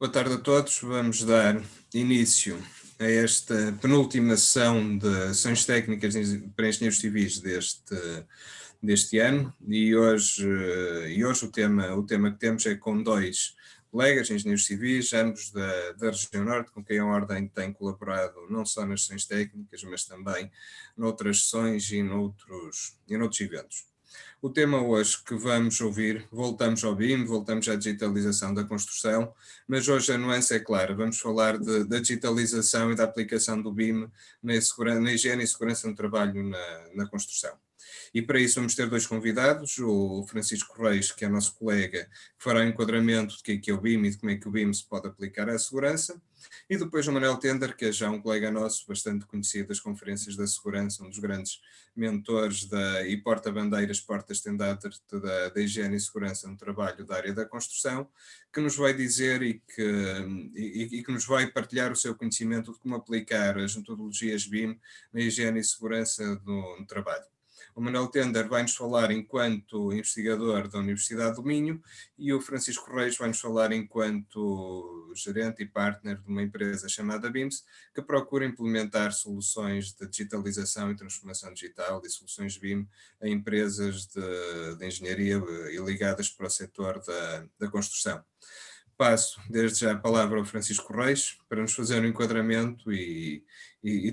Boa tarde a todos. Vamos dar início a esta penúltima sessão de ações técnicas para engenheiros civis deste ano e hoje o tema que temos é com dois colegas, engenheiros civis, ambos da região norte, com quem a Ordem tem colaborado não só nas sessões técnicas, mas também noutras sessões e noutros eventos. O tema hoje que vamos ouvir, voltamos ao BIM, voltamos à digitalização da construção, mas hoje a nuance é clara, vamos falar da digitalização e da aplicação do BIM na higiene e segurança no trabalho na construção. E para isso vamos ter dois convidados, o Francisco Reis, que é nosso colega, que fará um enquadramento de que é o BIM e de como é que o BIM se pode aplicar à segurança, e depois o Manuel Tender, que é já um colega nosso, bastante conhecido das conferências da segurança, um dos grandes mentores e porta-bandeiras, porta-estandarte da higiene e segurança no trabalho da área da construção, que nos vai dizer e que nos vai partilhar o seu conhecimento de como aplicar as metodologias BIM na higiene e segurança no trabalho. O Manuel Tender vai-nos falar enquanto investigador da Universidade do Minho e o Francisco Reis vai-nos falar enquanto gerente e partner de uma empresa chamada BIMS, que procura implementar soluções de digitalização e transformação digital e soluções BIM em empresas de engenharia e ligadas para o setor da construção. Passo desde já a palavra ao Francisco Reis para nos fazer um enquadramento e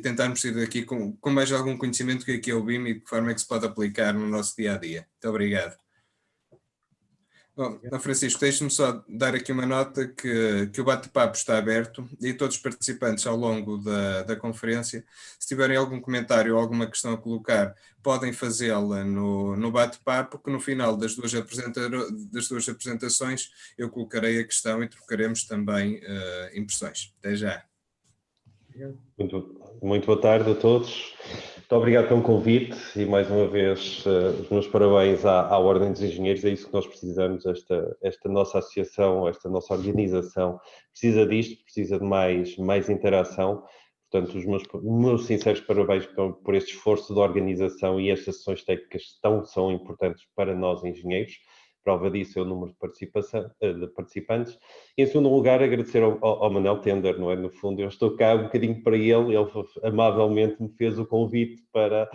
tentarmos sair daqui com mais algum conhecimento do que é o BIM e de que forma é que se pode aplicar no nosso dia-a-dia. Muito obrigado. Bom, Francisco, deixe-me só dar aqui uma nota que o bate-papo está aberto e todos os participantes ao longo da conferência, se tiverem algum comentário ou alguma questão a colocar, podem fazê-la no bate-papo, que no final das duas apresentações eu colocarei a questão e trocaremos também impressões. Até já. Muito boa tarde a todos. Muito obrigado pelo convite e mais uma vez os meus parabéns à Ordem dos Engenheiros. É isso que nós precisamos, esta nossa associação, esta nossa organização precisa disto, precisa de mais interação. Portanto, os meus sinceros parabéns por este esforço de organização e estas sessões técnicas são importantes para nós engenheiros. Prova disso é o número de participantes. Em segundo lugar, agradecer ao Manuel Tender, não é? No fundo, eu estou cá um bocadinho para ele amavelmente me fez o convite para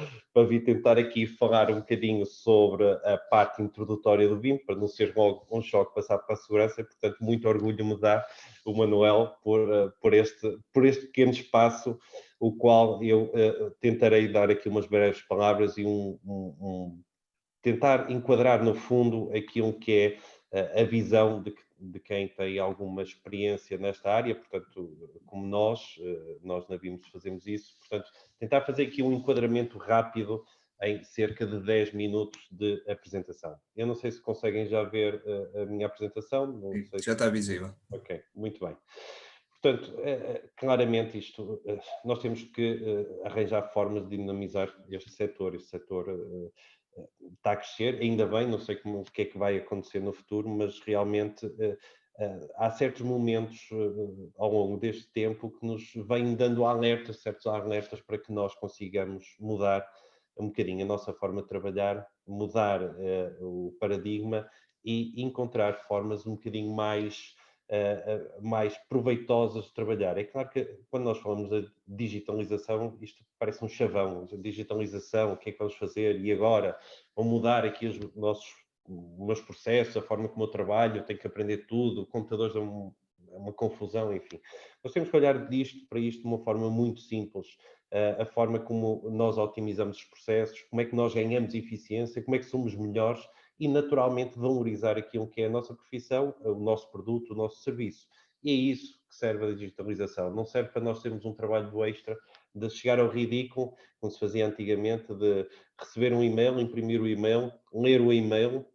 vir tentar aqui falar um bocadinho sobre a parte introdutória do BIM, para não ser logo um choque passar para a segurança, e, portanto, muito orgulho me dá o Manuel por este pequeno espaço, o qual eu tentarei dar aqui umas breves palavras e tentar enquadrar no fundo aquilo que é a visão de quem tem alguma experiência nesta área, portanto, como nós na BIMS fazemos isso, portanto, tentar fazer aqui um enquadramento rápido em cerca de 10 minutos de apresentação. Eu não sei se conseguem já ver a minha apresentação. Não sei já está visível. Ok, muito bem. Portanto, claramente nós temos que arranjar formas de dinamizar este setor. Este setor está a crescer, ainda bem, não sei o que é que vai acontecer no futuro, mas realmente há certos momentos ao longo deste tempo que nos vêm dando alertas, certos alertas para que nós consigamos mudar um bocadinho a nossa forma de trabalhar, mudar o paradigma e encontrar formas um bocadinho mais proveitosas de trabalhar. É claro que quando nós falamos de digitalização, isto parece um chavão, digitalização, o que é que vamos fazer e agora? Vão mudar aqui os meus processos, a forma como eu trabalho, eu tenho que aprender tudo, computadores é uma confusão, enfim. Nós temos que olhar para isto de uma forma muito simples, a forma como nós otimizamos os processos, como é que nós ganhamos eficiência, como é que somos melhores e, naturalmente, valorizar aquilo que é a nossa profissão, o nosso produto, o nosso serviço. E é isso que serve a digitalização. Não serve para nós termos um trabalho do extra, de chegar ao ridículo, como se fazia antigamente, de receber um e-mail, imprimir o e-mail, ler o e-mail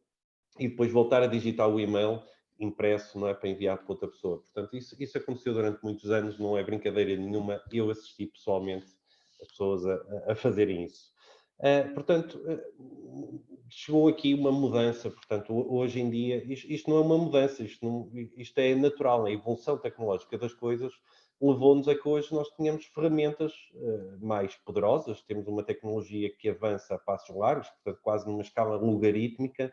e depois voltar a digitar o e-mail impresso, não é, para enviar para outra pessoa. Portanto, isso aconteceu durante muitos anos, não é brincadeira nenhuma. Eu assisti pessoalmente as pessoas a fazerem isso. Portanto, chegou aqui uma mudança. Portanto, hoje em dia, isto não é uma mudança, isto é natural. A evolução tecnológica das coisas levou-nos a que hoje nós tenhamos ferramentas mais poderosas, temos uma tecnologia que avança a passos largos, portanto, quase numa escala logarítmica,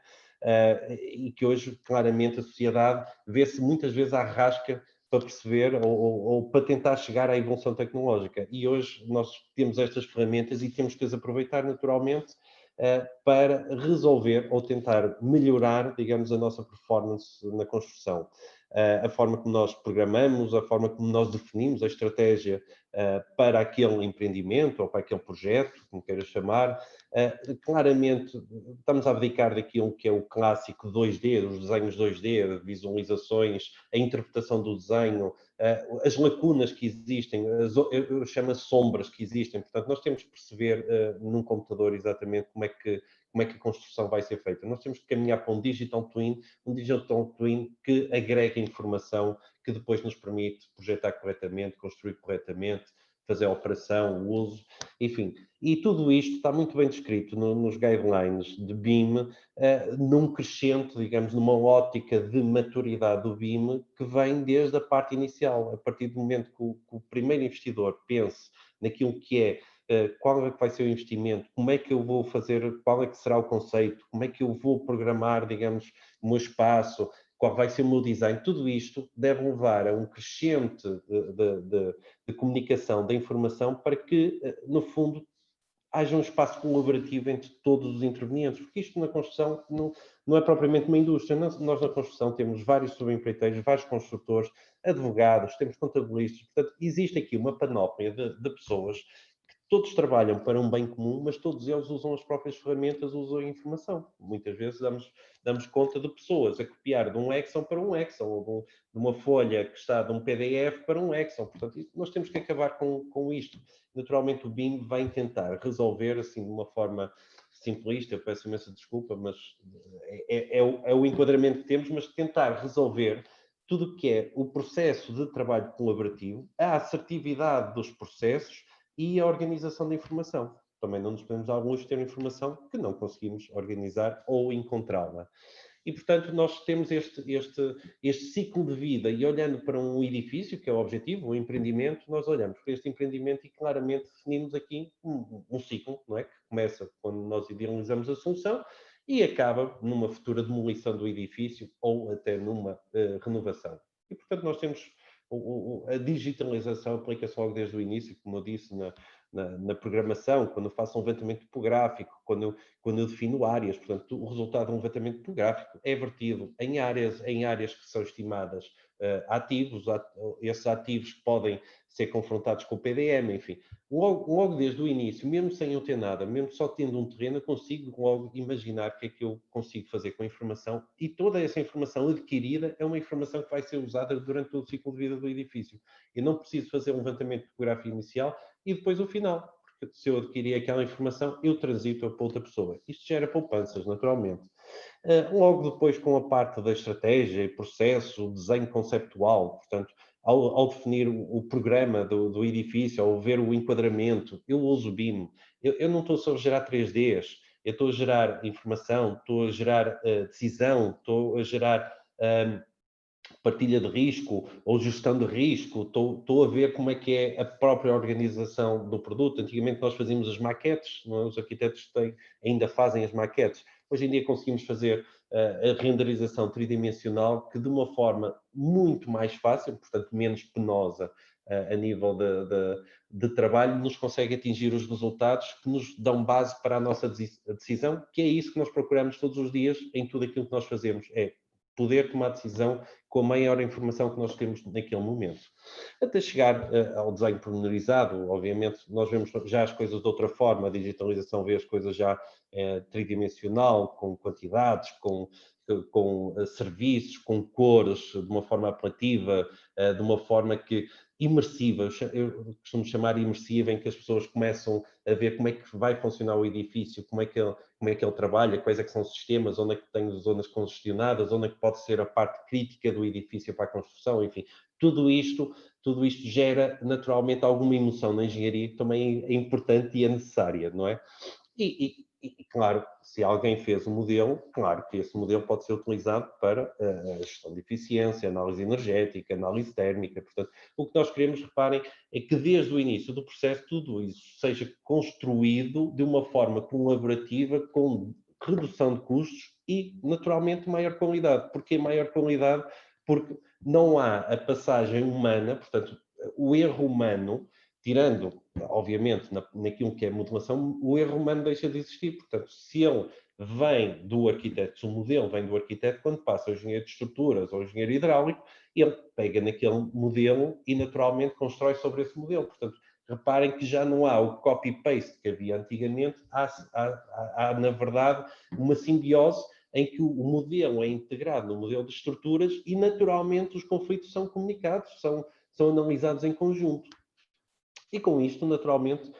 e que hoje, claramente, a sociedade vê-se muitas vezes à rasca para perceber ou para tentar chegar à evolução tecnológica. E hoje nós temos estas ferramentas e temos que as aproveitar naturalmente para resolver ou tentar melhorar, digamos, a nossa performance na construção. A forma como nós programamos, a forma como nós definimos a estratégia para aquele empreendimento ou para aquele projeto, como queiras chamar. Claramente, estamos a abdicar daquilo que é o clássico 2D, os desenhos 2D, visualizações, a interpretação do desenho, as lacunas que existem, eu chamo sombras que existem. Portanto, nós temos que perceber num computador exatamente como é que a construção vai ser feita. Nós temos que caminhar para um digital twin que agrega informação, que depois nos permite projetar corretamente, construir corretamente, fazer a operação, o uso, enfim. E tudo isto está muito bem descrito nos guidelines de BIM, num crescente, digamos, numa ótica de maturidade do BIM, que vem desde a parte inicial. A partir do momento que o primeiro investidor pense naquilo que é qual é que vai ser o investimento, como é que eu vou fazer, qual é que será o conceito, como é que eu vou programar, digamos, o meu espaço, qual vai ser o meu design, tudo isto deve levar a um crescente de comunicação, da informação, para que, no fundo, haja um espaço colaborativo entre todos os intervenientes, porque isto na construção não é propriamente uma indústria. Nós na construção temos vários subempreiteiros, vários construtores, advogados, temos contabilistas, portanto, existe aqui uma panóplia de pessoas que todos trabalham para um bem comum, mas todos eles usam as próprias ferramentas, usam a informação. Muitas vezes damos conta de pessoas a copiar de um Excel para um Excel, ou de uma folha que está de um PDF para um Excel. Portanto, nós temos que acabar com isto. Naturalmente, o BIM vai tentar resolver, assim, de uma forma simplista, eu peço imensa desculpa, mas é o enquadramento que temos, mas tentar resolver tudo o que é o processo de trabalho colaborativo, a assertividade dos processos e a organização da informação. Também não nos podemos dar ao luxo de ter informação que não conseguimos organizar ou encontrá-la. E, portanto, nós temos este ciclo de vida, e olhando para um edifício, que é o objetivo, o empreendimento, nós olhamos para este empreendimento e claramente definimos aqui um ciclo, não é? Que começa quando nós idealizamos a solução e acaba numa futura demolição do edifício ou até numa renovação. E, portanto, nós temos a digitalização aplica-se logo desde o início, como eu disse, na programação, quando eu faço um levantamento topográfico, quando eu defino áreas. Portanto, o resultado de um levantamento topográfico é vertido em áreas que são estimadas ativos, esses ativos podem ser confrontados com o PDM, enfim. Logo desde o início, mesmo sem eu ter nada, mesmo só tendo um terreno, eu consigo logo imaginar o que é que eu consigo fazer com a informação, e toda essa informação adquirida é uma informação que vai ser usada durante todo o ciclo de vida do edifício. Eu não preciso fazer um levantamento topográfico inicial e depois o final, porque se eu adquirir aquela informação, eu transito para outra pessoa. Isto gera poupanças, naturalmente. Logo depois, com a parte da estratégia e processo, o desenho conceptual, portanto, ao definir o programa do edifício, ao ver o enquadramento, eu uso o BIM. Eu não estou só a gerar 3Ds, eu estou a gerar informação, estou a gerar decisão, estou a gerar partilha de risco ou gestão de risco, estou a ver como é que é a própria organização do produto. Antigamente nós fazíamos as maquetes, não é? Os arquitetos ainda fazem as maquetes. Hoje em dia conseguimos fazer a renderização tridimensional, que de uma forma muito mais fácil, portanto menos penosa a nível de trabalho, nos consegue atingir os resultados que nos dão base para a nossa decisão, que é isso que nós procuramos todos os dias em tudo aquilo que nós fazemos, é poder tomar decisão com a maior informação que nós temos naquele momento. Até chegar ao desenho pormenorizado, obviamente, nós vemos já as coisas de outra forma, a digitalização vê as coisas já tridimensional, com quantidades, com serviços, com cores, de uma forma apelativa, de uma forma que imersiva, eu costumo chamar imersiva, em que as pessoas começam a ver como é que vai funcionar o edifício, como é que ele trabalha, quais é que são os sistemas, onde é que tem zonas congestionadas, onde é que pode ser a parte crítica do edifício para a construção, enfim, tudo isto gera naturalmente alguma emoção na engenharia, que também é importante e é necessária, não é? E, claro, se alguém fez um modelo, claro que esse modelo pode ser utilizado para a gestão de eficiência, análise energética, análise térmica. Portanto, o que nós queremos, reparem, é que desde o início do processo tudo isso seja construído de uma forma colaborativa, com redução de custos e, naturalmente, maior qualidade. Porquê maior qualidade? Porque não há a passagem humana, portanto, o erro humano, tirando, obviamente, naquilo que é modelação, o erro humano deixa de existir. Portanto, se ele vem do arquiteto, se o modelo vem do arquiteto, quando passa ao engenheiro de estruturas ou ao engenheiro hidráulico, ele pega naquele modelo e naturalmente constrói sobre esse modelo. Portanto, reparem que já não há o copy-paste que havia antigamente, há, na verdade, uma simbiose em que o modelo é integrado no modelo de estruturas e, naturalmente, os conflitos são comunicados, são analisados em conjunto. E com isto, naturalmente,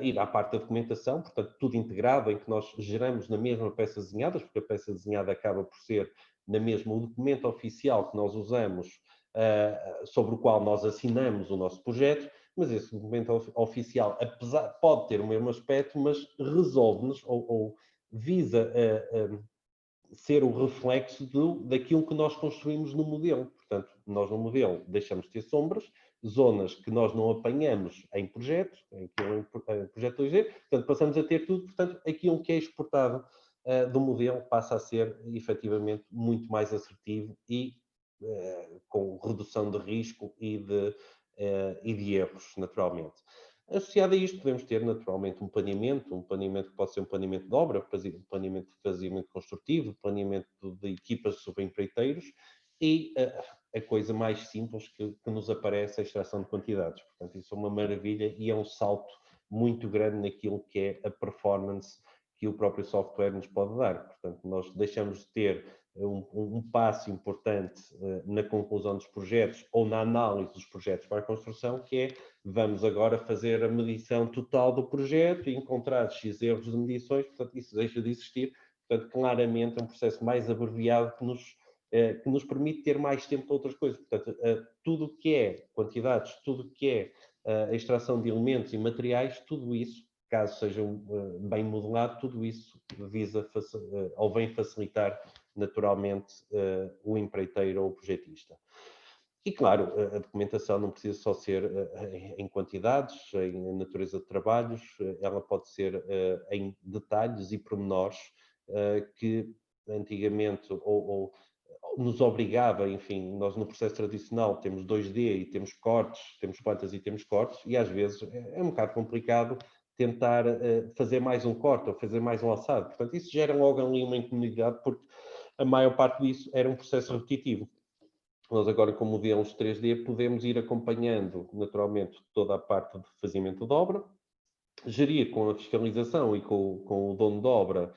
ir à parte da documentação, portanto, tudo integrado, em que nós geramos na mesma peça desenhada, porque a peça desenhada acaba por ser na mesma o documento oficial que nós usamos, sobre o qual nós assinamos o nosso projeto, mas esse documento oficial, pode ter o mesmo aspecto, mas resolve-nos ou visa ser o reflexo daquilo que nós construímos no modelo. Portanto, nós no modelo deixamos de ter sombras, zonas que nós não apanhamos em projeto, em projeto 2D, portanto, passamos a ter tudo, portanto, aquilo que é exportado do modelo passa a ser, efetivamente, muito mais assertivo e com redução de risco e de erros, naturalmente. Associado a isto, podemos ter naturalmente um planeamento que pode ser um planeamento de obra, um planeamento de faziamento construtivo, planeamento de equipas de subempreiteiros e a coisa mais simples que nos aparece é a extração de quantidades. Portanto, isso é uma maravilha e é um salto muito grande naquilo que é a performance que o próprio software nos pode dar. Portanto, nós deixamos de ter um passo importante na conclusão dos projetos ou na análise dos projetos para a construção, que é vamos agora fazer a medição total do projeto e encontrar X erros de medições, portanto, isso deixa de existir. Portanto, claramente é um processo mais abreviado que nos permite ter mais tempo para outras coisas. Portanto, tudo o que é quantidades, tudo o que é a extração de elementos e materiais, tudo isso, caso seja bem modelado, tudo isso visa ou vem facilitar naturalmente o empreiteiro ou o projetista. E, claro, a documentação não precisa só ser em quantidades, em natureza de trabalhos, ela pode ser em detalhes e pormenores que antigamente ou nos obrigava, enfim, nós no processo tradicional temos 2D e temos cortes, temos plantas e temos cortes, e às vezes é um bocado complicado tentar fazer mais um corte ou fazer mais um alçado. Portanto, isso gera logo ali uma incomunidade, porque a maior parte disso era um processo repetitivo. Nós agora, com modelos 3D, podemos ir acompanhando, naturalmente, toda a parte de fazimento de obra, gerir com a fiscalização e com o dono de obra,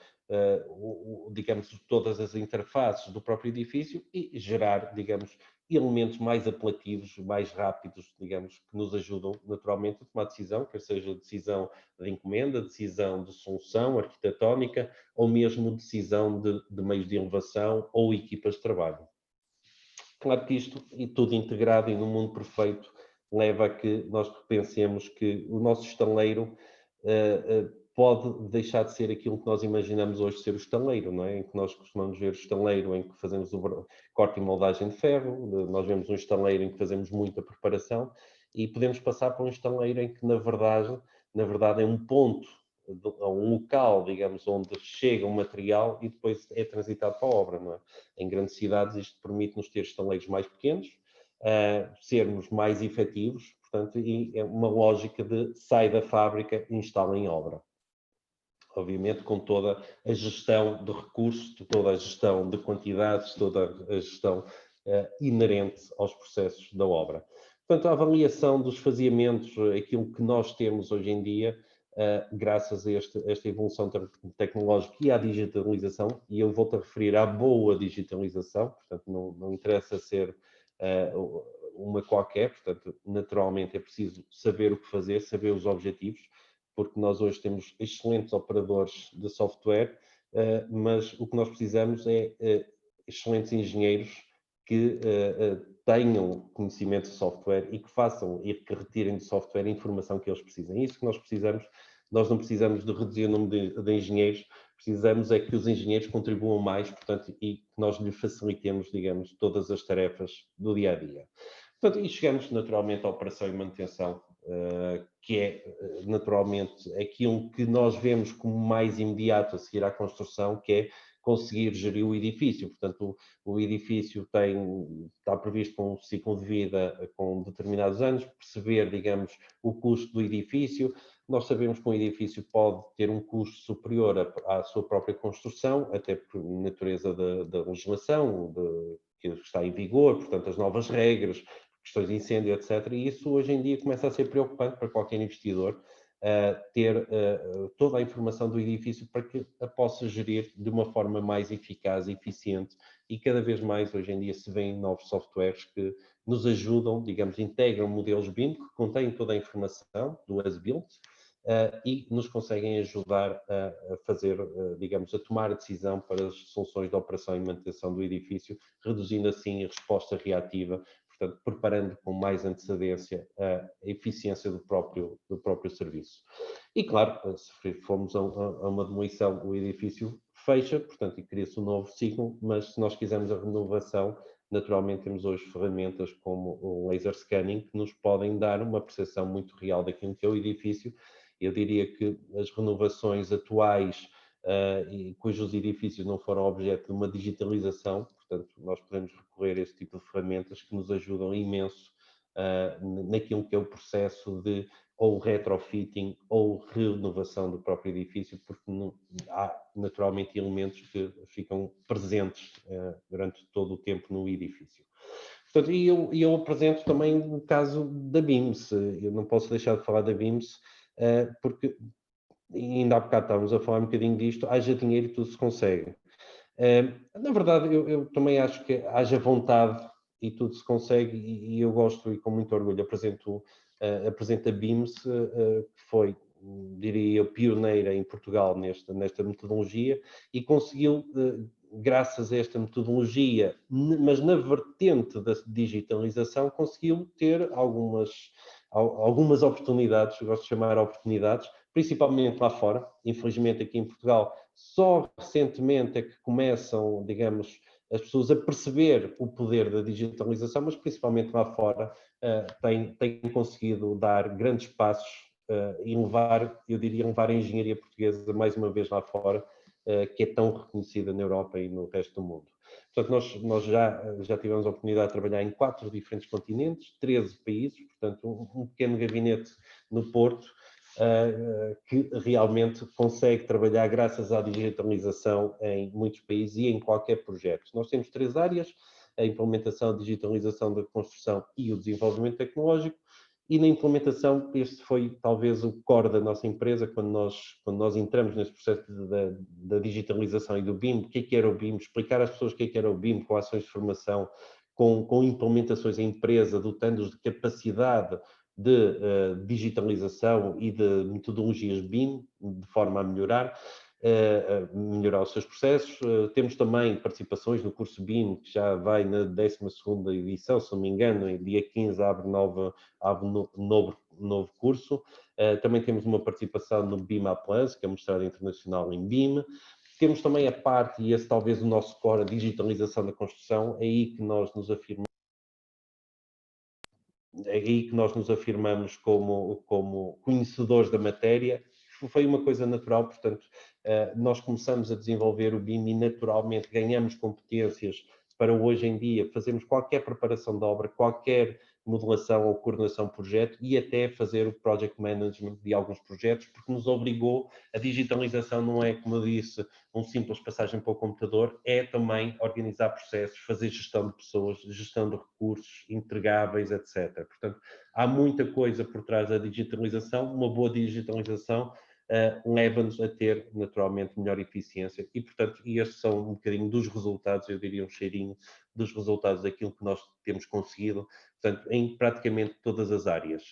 digamos, todas as interfaces do próprio edifício e gerar, digamos, elementos mais apelativos, mais rápidos, digamos, que nos ajudam naturalmente a tomar decisão, quer seja decisão de encomenda, decisão de solução arquitetónica ou mesmo decisão de meios de elevação ou equipas de trabalho. Claro que isto, e tudo integrado e no mundo perfeito, leva a que nós pensemos que o nosso estaleiro pode deixar de ser aquilo que nós imaginamos hoje ser o estaleiro, não é? Em que nós costumamos ver o estaleiro em que fazemos o corte e moldagem de ferro, nós vemos um estaleiro em que fazemos muita preparação e podemos passar para um estaleiro em que, na verdade é um ponto, um local, digamos, onde chega o material e depois é transitado para a obra, não é? Em grandes cidades isto permite-nos ter estaleiros mais pequenos, sermos mais efetivos, portanto, e é uma lógica de sai da fábrica e instala em obra. Obviamente com toda a gestão de recursos, toda a gestão de quantidades, toda a gestão inerente aos processos da obra. Portanto, a avaliação dos faziamentos, aquilo que nós temos hoje em dia, graças a esta evolução tecnológica e à digitalização, e eu vou-te a referir à boa digitalização, portanto, não interessa ser uma qualquer, portanto, naturalmente é preciso saber o que fazer, saber os objetivos, porque nós hoje temos excelentes operadores de software, mas o que nós precisamos é excelentes engenheiros que tenham conhecimento de software e que façam e que retirem de software a informação que eles precisam. É isso que nós precisamos. Nós não precisamos de reduzir o número de engenheiros, precisamos é que os engenheiros contribuam mais, portanto, e que nós lhe facilitemos, digamos, todas as tarefas do dia a dia. Portanto, e chegamos naturalmente à operação e manutenção, que é naturalmente aquilo que nós vemos como mais imediato a seguir à construção, que é conseguir gerir o edifício. Portanto, o edifício está previsto com um ciclo de vida com determinados anos, perceber, digamos, o custo do edifício. Nós sabemos que um edifício pode ter um custo superior à sua própria construção, até por natureza da legislação que está em vigor, portanto, as novas regras, questões de incêndio, etc. E isso hoje em dia começa a ser preocupante para qualquer investidor, ter toda a informação do edifício para que a possa gerir de uma forma mais eficaz e eficiente, e cada vez mais hoje em dia se vêem novos softwares que nos ajudam, digamos, integram modelos BIM que contêm toda a informação do as-built, e nos conseguem ajudar a fazer, digamos, a tomar a decisão para as soluções de operação e manutenção do edifício, reduzindo assim a resposta reativa, portanto, preparando com mais antecedência a eficiência do próprio serviço. E, claro, se formos a uma demolição, o edifício fecha, portanto, e cria-se um novo ciclo, mas se nós quisermos a renovação, naturalmente temos hoje ferramentas como o laser scanning que nos podem dar uma percepção muito real daquilo que é o edifício. Eu diria que as renovações atuais e cujos edifícios não foram objeto de uma digitalização, portanto, nós podemos recorrer a esse tipo de ferramentas que nos ajudam imenso naquilo que é o processo de ou retrofitting ou renovação do próprio edifício, porque há naturalmente elementos que ficam presentes durante todo o tempo no edifício. Portanto, eu apresento também o caso da BIMS. Eu não posso deixar de falar da BIMS, porque ainda há bocado estávamos a falar um bocadinho disto, haja dinheiro e tudo se consegue. Na verdade, eu também acho que haja vontade e tudo se consegue, e eu gosto e com muito orgulho apresento a BIMS, que foi, diria eu, pioneira em Portugal nesta metodologia, e conseguiu, graças a esta metodologia, mas na vertente da digitalização, conseguiu ter algumas oportunidades, eu gosto de chamar oportunidades, principalmente lá fora. Infelizmente aqui em Portugal só recentemente é que começam, digamos, as pessoas a perceber o poder da digitalização, mas principalmente lá fora tem conseguido dar grandes passos e levar, eu diria, levar a engenharia portuguesa mais uma vez lá fora, que é tão reconhecida na Europa e no resto do mundo. Portanto, nós já tivemos a oportunidade de trabalhar em 4 diferentes continentes, 13 países, portanto, um pequeno gabinete no Porto, que realmente consegue trabalhar graças à digitalização em muitos países e em qualquer projeto. Nós temos 3 áreas: a implementação, a digitalização da construção e o desenvolvimento tecnológico. E na implementação, este foi talvez o core da nossa empresa, quando nós entramos nesse processo da digitalização e do BIM. O que era o BIM? Explicar às pessoas o que era o BIM, com ações de formação, com implementações em empresa, dotando-os de capacidade de digitalização e de metodologias BIM, de forma a melhorar os seus processos. Temos também participações no curso BIM, que já vai na 12ª edição, se não me engano, em dia 15 abre novo curso. Também temos uma participação no BIM Plus, que é mostrado internacional em BIM. Temos também a parte, e esse talvez o nosso core, a digitalização da construção, é aí que nós nos afirmamos como conhecedores da matéria. Foi uma coisa natural, portanto, nós começamos a desenvolver o BIM e naturalmente ganhamos competências para hoje em dia fazermos qualquer preparação de obra, qualquer modelação ou coordenação de projeto e até fazer o project management de alguns projetos, porque nos obrigou, a digitalização não é, como eu disse, um simples passagem para o computador, é também organizar processos, fazer gestão de pessoas, gestão de recursos, entregáveis, etc. Portanto, há muita coisa por trás da digitalização. Uma boa digitalização leva-nos a ter, naturalmente, melhor eficiência e, portanto, estes são um bocadinho dos resultados, eu diria um cheirinho dos resultados daquilo que nós temos conseguido, portanto, em praticamente todas as áreas.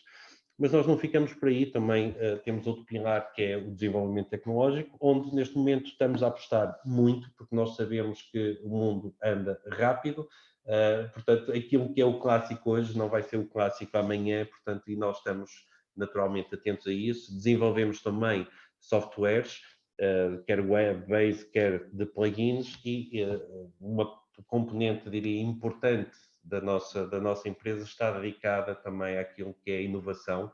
Mas nós não ficamos por aí, também temos outro pilar que é o desenvolvimento tecnológico, onde neste momento estamos a apostar muito, porque nós sabemos que o mundo anda rápido, portanto, aquilo que é o clássico hoje não vai ser o clássico amanhã, portanto, e nós estamos naturalmente atentos a isso. Desenvolvemos também softwares, quer web-based, quer de plugins, e uma componente, diria, importante da nossa empresa está dedicada também àquilo que é a inovação.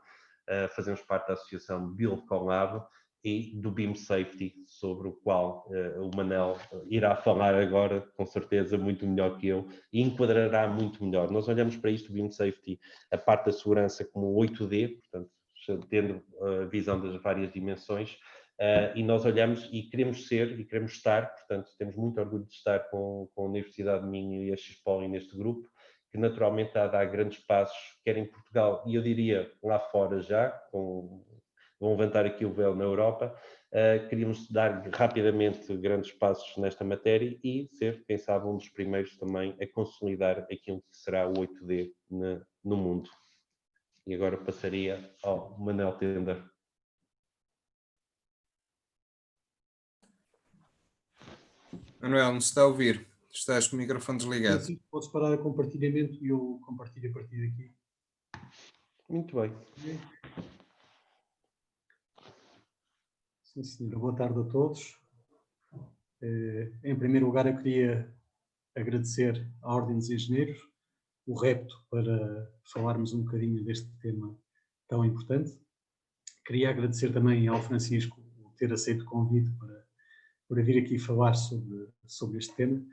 Fazemos parte da associação Build Collab e do Beam Safety, sobre o qual o Manel irá falar agora, com certeza, muito melhor que eu, e enquadrará muito melhor. Nós olhamos para isto, o Beam Safety, a parte da segurança, como 8D, portanto, tendo a visão das várias dimensões, e nós olhamos e queremos ser e queremos estar, portanto, temos muito orgulho de estar com a Universidade de Minho e a XPOL neste grupo, que naturalmente está a dar grandes passos, quer em Portugal, e eu diria lá fora já, vão levantar aqui o véu na Europa. Queríamos dar rapidamente grandes passos nesta matéria e ser, quem sabe, um dos primeiros também a consolidar aquilo que será o 8D no mundo. E agora passaria ao Manel Tender. Manuel, não se está a ouvir? Estás com o microfone desligado. Sim, podes parar o compartilhamento e eu compartilho a partir daqui. Muito bem. Sim, senhora. Boa tarde a todos. Em primeiro lugar, eu queria agradecer à Ordem dos Engenheiros o repto para falarmos um bocadinho deste tema tão importante. Queria agradecer também ao Francisco por ter aceito o convite para vir aqui falar sobre este tema.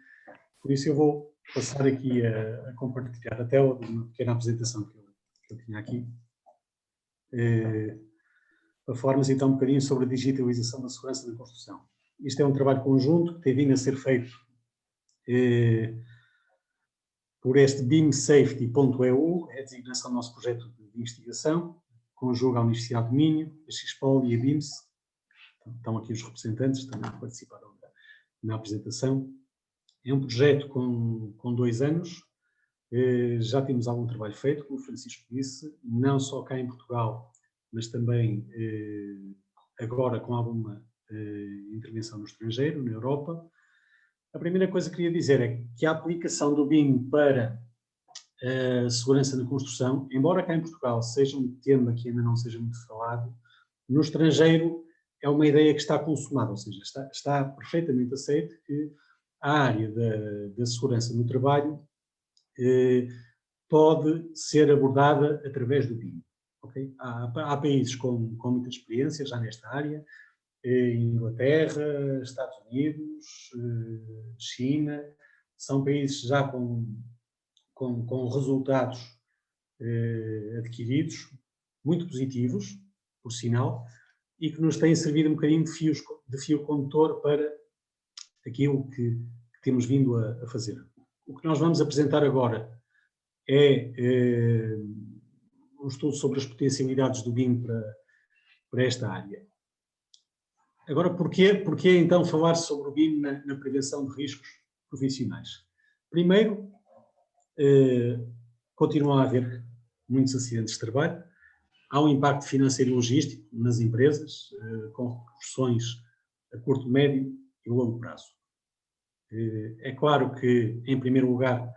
Por isso eu vou passar aqui a compartilhar a tela de uma pequena apresentação que eu tinha aqui. Para falarmos então um bocadinho sobre a digitalização da segurança na construção. Isto é um trabalho conjunto que tem vindo a ser feito por este beamsafety.eu, é a designação do nosso projeto de investigação, conjuga a Universidade de Minho, a XPOL e a BIMS. Estão aqui os representantes também que participaram na apresentação. É um projeto com 2 anos, já temos algum trabalho feito, como o Francisco disse, não só cá em Portugal, mas também agora com alguma intervenção no estrangeiro, na Europa. A primeira coisa que queria dizer é que a aplicação do BIM para a segurança na construção, embora cá em Portugal seja um tema que ainda não seja muito falado, no estrangeiro é uma ideia que está consumada, ou seja, está perfeitamente aceito que a área da segurança no trabalho pode ser abordada através do BIM. Okay? Há países com muita experiência já nesta área, Inglaterra, Estados Unidos, China, são países já com resultados adquiridos, muito positivos, por sinal, e que nos têm servido um bocadinho de fio condutor para aquilo que temos vindo a fazer. O que nós vamos apresentar agora é um estudo sobre as potencialidades do BIM para esta área. Agora, porquê então falar sobre o BIM na prevenção de riscos profissionais? Primeiro, continua a haver muitos acidentes de trabalho, há um impacto financeiro e logístico nas empresas, com repercussões a curto, médio e longo prazo. É claro que, em primeiro lugar,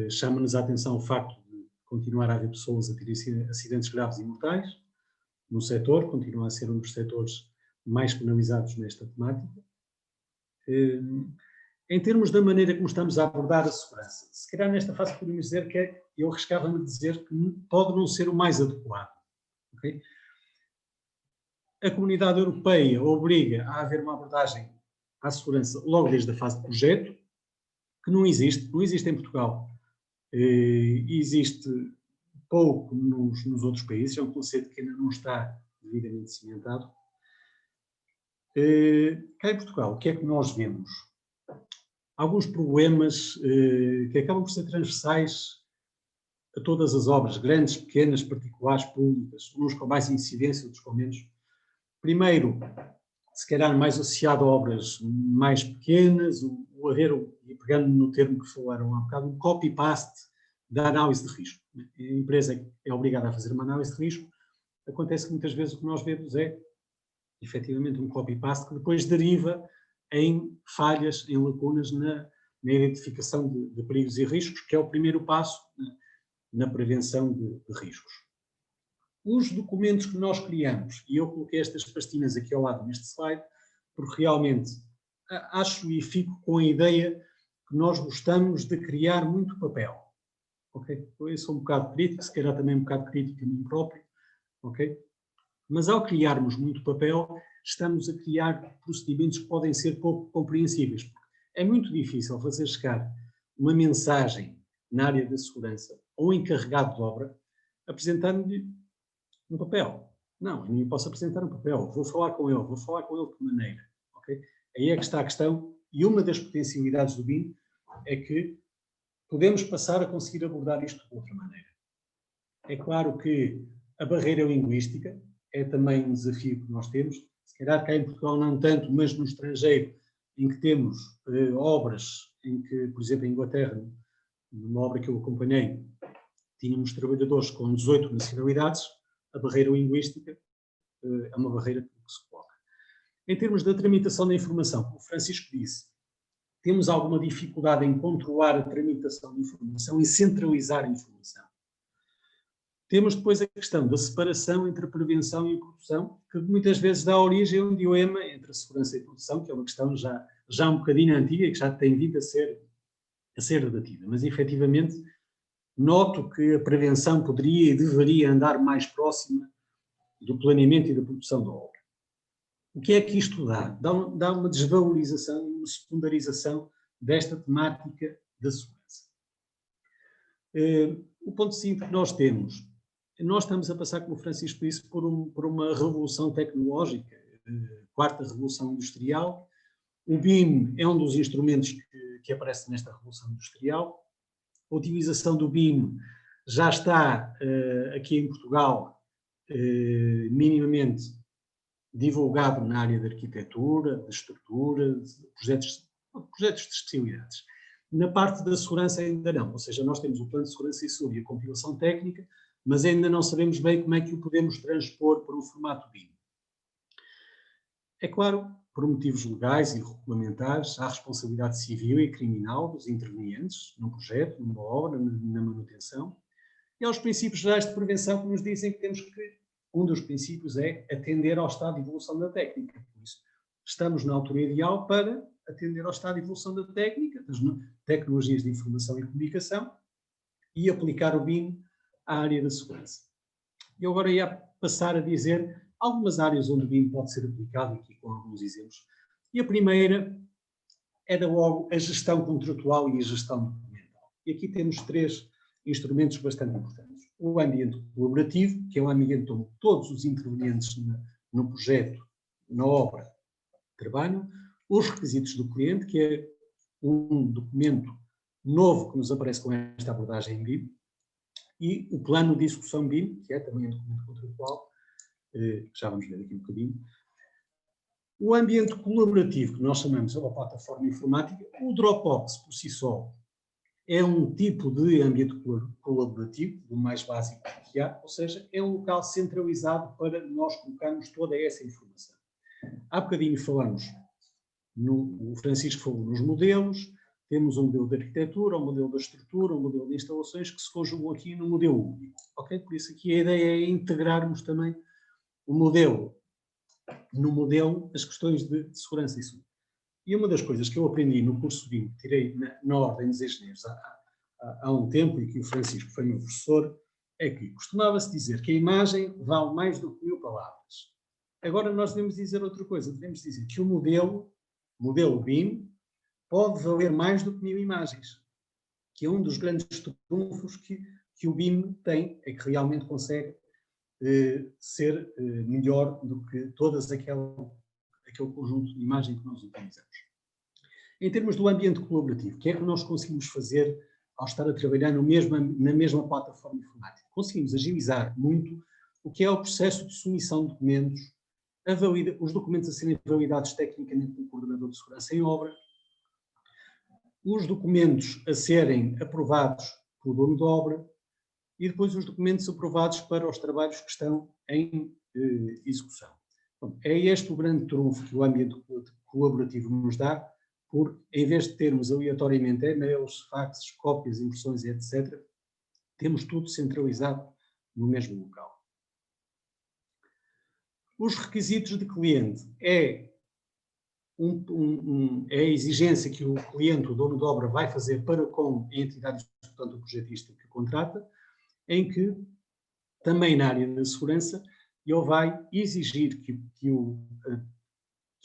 chama-nos a atenção o facto de continuar a haver pessoas a terem acidentes graves e mortais no setor, continua a ser um dos setores mais penalizados nesta temática. Em termos da maneira como estamos a abordar a segurança, se calhar nesta fase podemos dizer que eu arriscava-me a dizer que pode não ser o mais adequado. Okay? A Comunidade Europeia obriga a haver uma abordagem à segurança logo desde a fase de projeto, que não existe em Portugal. Existe pouco nos outros países, é um conceito que ainda não está devidamente cimentado. Cá em Portugal, o que é que nós vemos? Alguns problemas que acabam por ser transversais a todas as obras, grandes, pequenas, particulares, públicas, uns com mais incidência, outros com menos. Primeiro, se calhar mais associado a obras mais pequenas, o haver, e pegando no termo que falaram há bocado, um copy-paste da análise de risco. A empresa é obrigada a fazer uma análise de risco, acontece que muitas vezes o que nós vemos é, efetivamente, um copy-paste que depois deriva em falhas, em lacunas na identificação de perigos e riscos, que é o primeiro passo na prevenção de riscos. Os documentos que nós criamos, e eu coloquei estas pastinhas aqui ao lado neste slide, porque realmente acho e fico com a ideia que nós gostamos de criar muito papel. Okay? Eu sou um bocado crítico, se calhar também um bocado crítico a mim próprio. Okay? Mas ao criarmos muito papel, estamos a criar procedimentos que podem ser pouco compreensíveis. É muito difícil fazer chegar uma mensagem na área da segurança a um encarregado de obra apresentando-lhe um papel. Não, eu nem posso apresentar um papel, vou falar com ele de que maneira. Okay? Aí é que está a questão, e uma das potencialidades do BIM é que podemos passar a conseguir abordar isto de outra maneira. É claro que a barreira linguística é também um desafio que nós temos, se calhar cá em Portugal não tanto, mas no estrangeiro, em que temos obras em que, por exemplo, em Inglaterra, numa obra que eu acompanhei, tínhamos trabalhadores com 18 nacionalidades, a barreira linguística é uma barreira que se coloca. Em termos da tramitação da informação, como o Francisco disse, temos alguma dificuldade em controlar a tramitação de informação e centralizar a informação. Temos depois a questão da separação entre a prevenção e a produção, que muitas vezes dá origem a um dilema entre a segurança e a produção, que é uma questão já um bocadinho antiga e que já tem vindo a ser debatida. Mas, efetivamente, noto que a prevenção poderia e deveria andar mais próxima do planeamento e da produção da obra. O que é que isto dá? Dá uma desvalorização, uma secundarização desta temática da segurança. O ponto seguinte que nós estamos a passar, como o Francisco disse, por uma revolução tecnológica, quarta revolução industrial. O BIM é um dos instrumentos que aparece nesta revolução industrial. A utilização do BIM já está aqui em Portugal minimamente divulgado na área da arquitetura, da estrutura, de projetos de especialidades. Na parte da segurança ainda não, ou seja, nós temos o plano de segurança e saúde e a compilação técnica, mas ainda não sabemos bem como é que o podemos transpor para o formato BIM. É claro, por motivos legais e regulamentares, há responsabilidade civil e criminal dos intervenientes num projeto, numa obra, na manutenção, e aos princípios gerais de prevenção que nos dizem que temos que, um dos princípios é atender ao estado de evolução da técnica. Por isso, estamos na altura ideal para atender ao estado de evolução da técnica, das tecnologias de informação e comunicação, e aplicar o BIM à área da segurança. Eu agora ia passar a dizer algumas áreas onde o BIM pode ser aplicado, aqui com alguns exemplos. E a primeira era logo a gestão contratual e a gestão documental. E aqui temos 3 instrumentos bastante importantes. O ambiente colaborativo, que é um ambiente onde todos os intervenientes no projeto, na obra, trabalham. Os requisitos do cliente, que é um documento novo que nos aparece com esta abordagem em BIM. E o plano de execução BIM, que é também um documento contratual, já vamos ver aqui um bocadinho. O ambiente colaborativo, que nós chamamos de uma plataforma informática, o Dropbox, por si só, é um tipo de ambiente colaborativo, do mais básico que há, ou seja, é um local centralizado para nós colocarmos toda essa informação. Há bocadinho falamos, o Francisco falou nos modelos, temos um modelo de arquitetura, um modelo da estrutura, um modelo de instalações que se conjugam aqui no modelo único. Okay? Por isso aqui a ideia é integrarmos também o modelo, no modelo, as questões de segurança e saúde. E uma das coisas que eu aprendi no curso BIM, que tirei na Ordem dos Engenheiros há um tempo, e que o Francisco foi meu professor, é que costumava-se dizer que a imagem vale mais do que 1000 palavras. Agora nós devemos dizer outra coisa, devemos dizer que o modelo BIM, pode valer mais do que 1000 imagens, que é um dos grandes trunfos que o BIM tem, é que realmente consegue ser melhor do que todas aquele conjunto de imagens que nós utilizamos. Em termos do ambiente colaborativo, o que é que nós conseguimos fazer ao estar a trabalhar na mesma plataforma informática? Conseguimos agilizar muito o que é o processo de submissão de documentos, os documentos a serem validados tecnicamente pelo coordenador de segurança em obra, os documentos a serem aprovados pelo dono de obra e depois os documentos aprovados para os trabalhos que estão em execução. Bom, é este o grande trunfo que o ambiente colaborativo nos dá, por, em vez de termos aleatoriamente e-mails, faxes, cópias, impressões, etc., temos tudo centralizado no mesmo local. Os requisitos de cliente é a exigência que o cliente, o dono de obra, vai fazer para com a entidade executante, o projetista que contrata, em que, também na área da segurança, e ele vai exigir que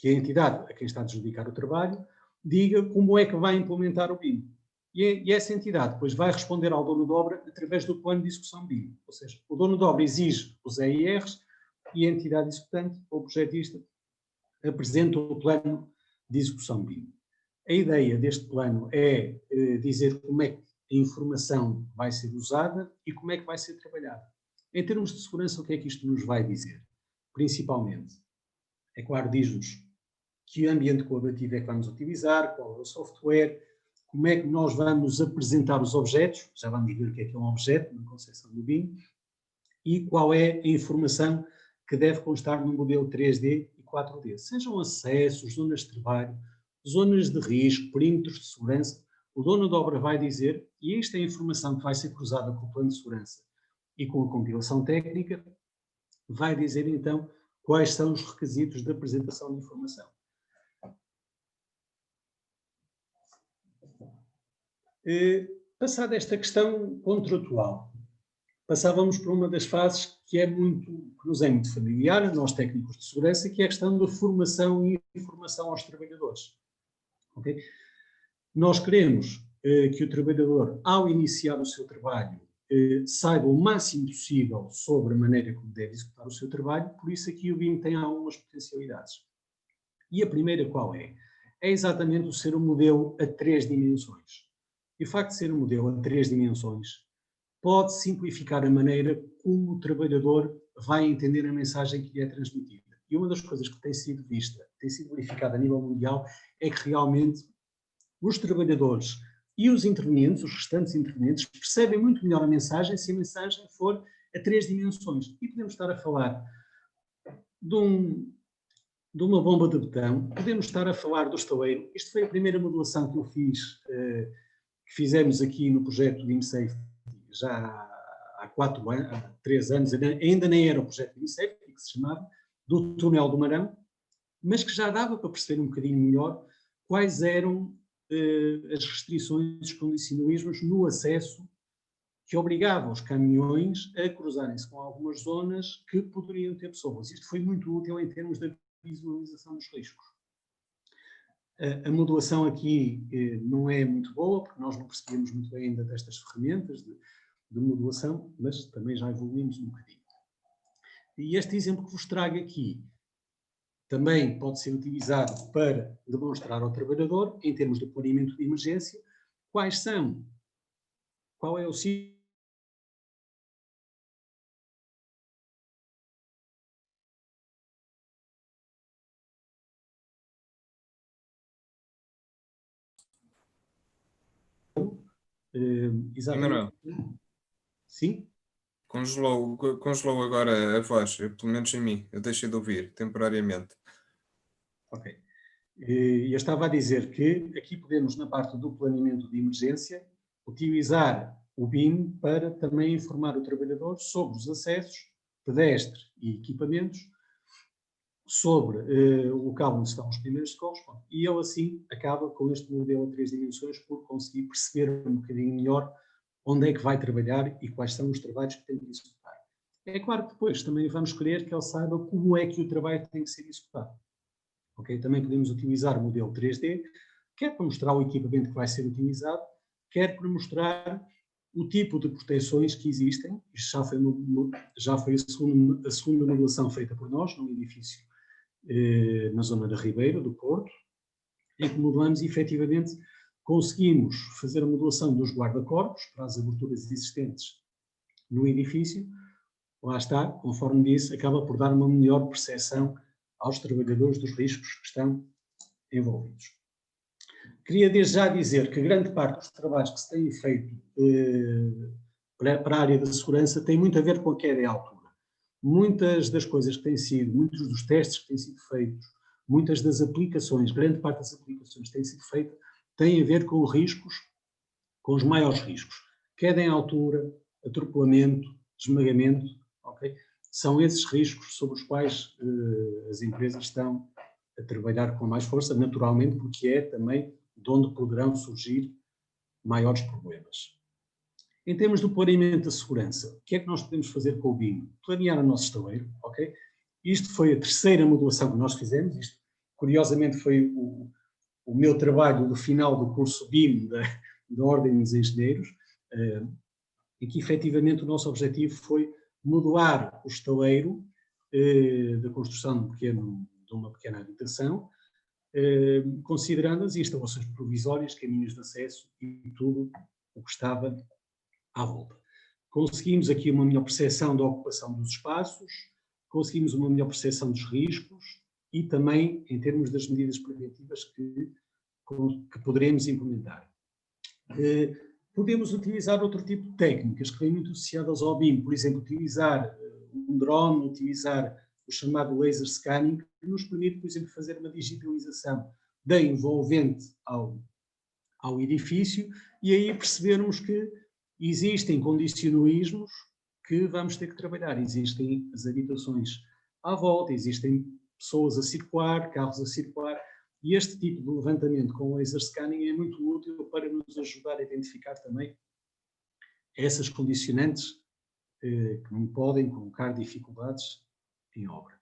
a entidade a quem está a adjudicar o trabalho diga como é que vai implementar o BIM. E essa entidade depois vai responder ao dono de obra através do plano de execução BIM. Ou seja, o dono de obra exige os EIRs e a entidade executante, ou projetista, apresenta o plano de execução BIM. A ideia deste plano é dizer como é que a informação vai ser usada e como é que vai ser trabalhada. Em termos de segurança, o que é que isto nos vai dizer? Principalmente, é claro, diz-nos que ambiente colaborativo é que vamos utilizar, qual é o software, como é que nós vamos apresentar os objetos, já vamos ver o que é um objeto na concepção do BIM, e qual é a informação que deve constar no modelo 3D e 4D. Sejam acessos, zonas de trabalho, zonas de risco, perímetros de segurança, o dono da obra vai dizer, e esta é a informação que vai ser cruzada com o plano de segurança e com a compilação técnica, vai dizer então quais são os requisitos de apresentação de informação. Passada esta questão contratual, passávamos para uma das fases que nos é muito familiar, a nós técnicos de segurança, que é a questão da formação e informação aos trabalhadores. Okay? Nós queremos que o trabalhador, ao iniciar o seu trabalho, saiba o máximo possível sobre a maneira como deve executar o seu trabalho, por isso aqui o BIM tem algumas potencialidades. E a primeira qual é? É exatamente o ser um modelo a 3 dimensões. E o facto de ser um modelo a 3 dimensões pode simplificar a maneira como o trabalhador vai entender a mensagem que lhe é transmitida. E uma das coisas que tem sido vista, tem sido verificada a nível mundial, é que realmente os trabalhadores e os intervenientes, os restantes intervenientes, percebem muito melhor a mensagem se a mensagem for a 3 dimensões. E podemos estar a falar de uma bomba de betão, podemos estar a falar do estaleiro. Isto foi a primeira modelação que eu fiz, que fizemos aqui no projeto de IMSAFE já há 3 anos, ainda nem era o projeto de IMSAFE, que se chamava, do túnel do Marão, mas que já dava para perceber um bocadinho melhor quais eram as restrições, os condicionalismos no acesso que obrigavam os caminhões a cruzarem-se com algumas zonas que poderiam ter pessoas. Isto foi muito útil em termos da visualização dos riscos. A modulação aqui não é muito boa, porque nós não percebemos muito bem ainda destas ferramentas de modulação, mas também já evoluímos um bocadinho. E este exemplo que vos trago aqui também pode ser utilizado para demonstrar ao trabalhador, em termos de planeamento de emergência, qual é o sítio exatamente. Sim? Congelou agora a voz, pelo menos em mim. Eu deixei de ouvir temporariamente. Ok. Eu estava a dizer que aqui podemos, na parte do planeamento de emergência, utilizar o BIM para também informar o trabalhador sobre os acessos, pedestre e equipamentos, sobre o local onde estão os primeiros socorros, e ele assim acaba com este modelo a 3 dimensões por conseguir perceber um bocadinho melhor onde é que vai trabalhar e quais são os trabalhos que tem que executar. É claro que depois também vamos querer que ele saiba como é que o trabalho tem que ser executado. Okay? Também podemos utilizar o modelo 3D, quer para mostrar o equipamento que vai ser utilizado, quer para mostrar o tipo de proteções que existem. Isto já foi a segunda modelação feita por nós, num edifício na zona da Ribeira, do Porto, em que modelamos e efetivamente conseguimos fazer a modelação dos guarda-corpos para as aberturas existentes no edifício. Lá está, conforme disse, acaba por dar uma melhor percepção aos trabalhadores dos riscos que estão envolvidos. Queria desde já dizer que grande parte dos trabalhos que se têm feito para a área da segurança tem muito a ver com a queda em altura. Muitas das coisas que têm sido, muitos dos testes que têm sido feitos, muitas das aplicações, grande parte das aplicações que têm sido feitas, têm a ver com riscos, com os maiores riscos. Queda em altura, atropelamento, esmagamento, ok? São esses riscos sobre os quais as empresas estão a trabalhar com mais força, naturalmente, porque é também de onde poderão surgir maiores problemas. Em termos do planeamento da segurança, o que é que nós podemos fazer com o BIM? Planear o nosso estaleiro, ok? Isto foi a terceira modulação que nós fizemos, isto curiosamente foi o meu trabalho do final do curso BIM da Ordem dos Engenheiros, em que efetivamente o nosso objetivo foi modular o estaleiro da construção de uma pequena habitação, considerando as instalações provisórias, caminhos de acesso e tudo o que estava à volta. Conseguimos aqui uma melhor percepção da ocupação dos espaços, conseguimos uma melhor percepção dos riscos e também em termos das medidas preventivas que poderemos implementar. Podemos utilizar outro tipo de técnicas que vêm muito associadas ao BIM, por exemplo, utilizar um drone, utilizar o chamado laser scanning, que nos permite, por exemplo, fazer uma digitalização da envolvente ao edifício e aí percebermos que existem condicionalismos que vamos ter que trabalhar. Existem as habitações à volta, existem pessoas a circular, carros a circular, e este tipo de levantamento com laser scanning é muito útil para nos ajudar a identificar também essas condicionantes que não podem colocar dificuldades em obra.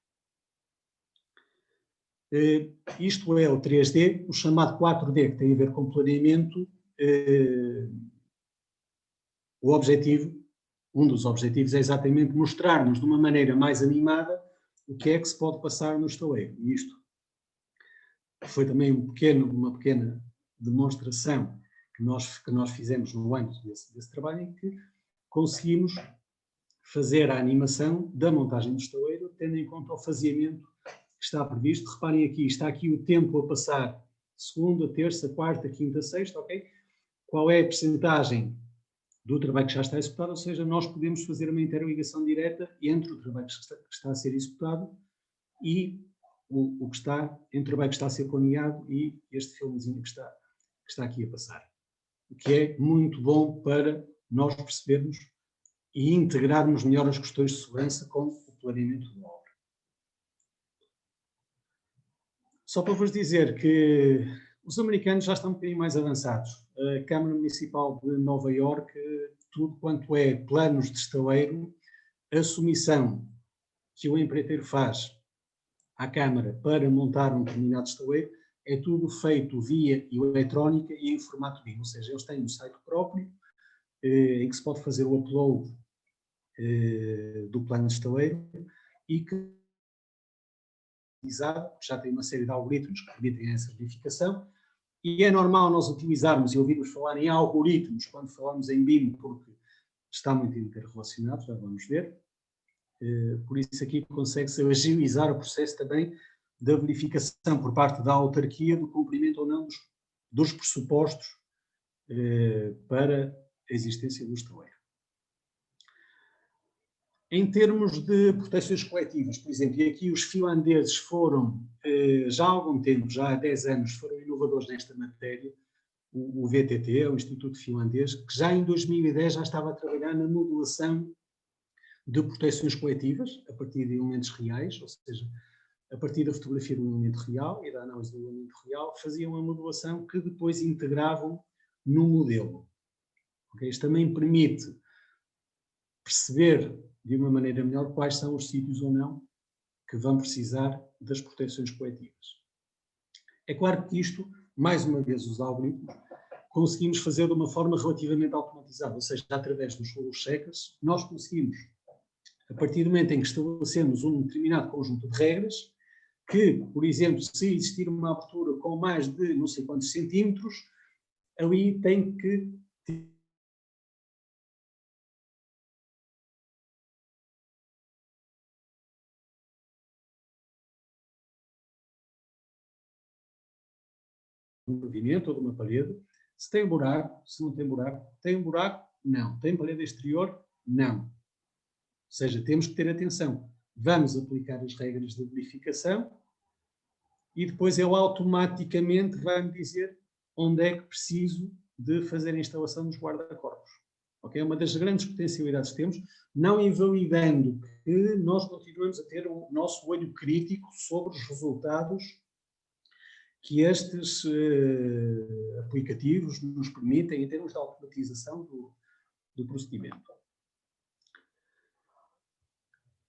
Isto é o 3D, o chamado 4D, que tem a ver com planeamento. O objetivo, um dos objetivos é exatamente mostrar-nos de uma maneira mais animada o que é que se pode passar no estaleiro. E isto foi também uma pequena demonstração que nós fizemos no âmbito desse trabalho, em que conseguimos fazer a animação da montagem do estaleiro, tendo em conta o faseamento que está previsto. Reparem aqui, está aqui o tempo a passar, segunda, terça, quarta, quinta, sexta, ok? Qual é a percentagem do trabalho que já está executado, ou seja, nós podemos fazer uma interligação direta entre o trabalho que está a ser executado e o que está, entre o trabalho que está a ser planeado e este filmezinho que está aqui a passar. O que é muito bom para nós percebermos e integrarmos melhor as questões de segurança com o planeamento da obra. Só para vos dizer que os americanos já estão um bocadinho mais avançados. A Câmara Municipal de Nova Iorque, tudo quanto é planos de estaleiro, a submissão que o empreiteiro faz à Câmara para montar um determinado estaleiro, é tudo feito via eletrónica e em formato BIM, ou seja, eles têm um site próprio em que se pode fazer o upload do plano de estaleiro e que já tem uma série de algoritmos que permitem essa verificação, e é normal nós utilizarmos e ouvirmos falar em algoritmos quando falamos em BIM, porque está muito interrelacionado, já vamos ver. Por isso aqui consegue-se agilizar o processo também da verificação por parte da autarquia do cumprimento ou não dos pressupostos para a existência do estaleiro. Em termos de proteções coletivas, por exemplo, e aqui os finlandeses foram, já há algum tempo, já há 10 anos, foram inovadores nesta matéria, o VTT, o Instituto Finlandês, que já em 2010 já estava a trabalhar na modulação de proteções coletivas, a partir de elementos reais, ou seja, a partir da fotografia do elemento real e da análise do elemento real, faziam a modulação que depois integravam no modelo. Okay? Isto também permite perceber de uma maneira melhor quais são os sítios ou não que vão precisar das proteções coletivas. É claro que isto, mais uma vez, os algoritmos, conseguimos fazer de uma forma relativamente automatizada, ou seja, através dos follow checkers, nós conseguimos, a partir do momento em que estabelecemos um determinado conjunto de regras, que, por exemplo, se existir uma abertura com mais de não sei quantos centímetros, ali tem que um pavimento ou de uma parede, se tem um buraco, se não tem um buraco, não, tem parede exterior, não. Ou seja, temos que ter atenção. Vamos aplicar as regras de verificação e depois ele automaticamente vai-me dizer onde é que preciso de fazer a instalação dos guarda-corpos. Okay? Uma das grandes potencialidades que temos, não invalidando que nós continuamos a ter o nosso olho crítico sobre os resultados que estes aplicativos nos permitem em termos de automatização do procedimento.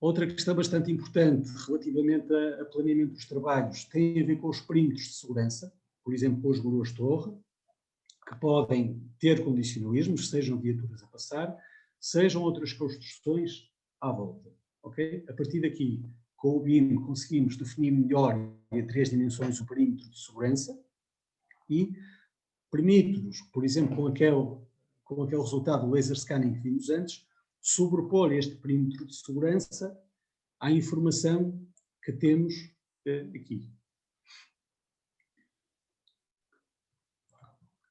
Outra questão bastante importante relativamente a planeamento dos trabalhos tem a ver com os perímetros de segurança, por exemplo, com as gruas-torre, que podem ter condicionalismos, sejam viaturas a passar, sejam outras construções à volta. Okay? A partir daqui, com o BIM, conseguimos definir melhor em 3 dimensões o perímetro de segurança e permite-nos, por exemplo, com aquele resultado do laser scanning que vimos antes, sobrepor este perímetro de segurança à informação que temos aqui.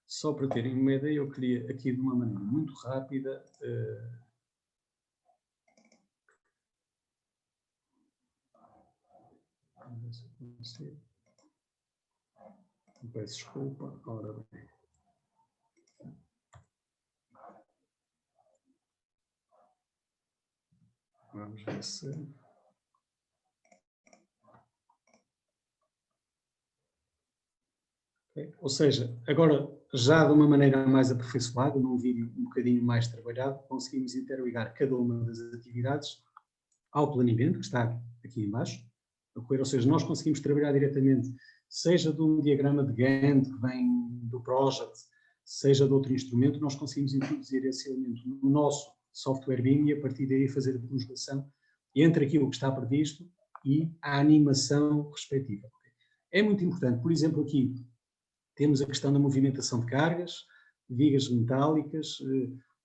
Só para terem uma ideia, eu queria aqui de uma maneira muito rápida peço desculpa, ora bem. Vamos ver se... Okay. Ou seja, agora, já de uma maneira mais aperfeiçoada, num vídeo um bocadinho mais trabalhado, conseguimos interligar cada uma das atividades ao planeamento, que está aqui em baixo. Ou seja, nós conseguimos trabalhar diretamente, seja de um diagrama de Gantt, que vem do Project, seja de outro instrumento, nós conseguimos introduzir esse elemento no nosso software BIM e a partir daí fazer a conjugação entre aquilo que está previsto e a animação respectiva. É muito importante, por exemplo, aqui temos a questão da movimentação de cargas, vigas metálicas,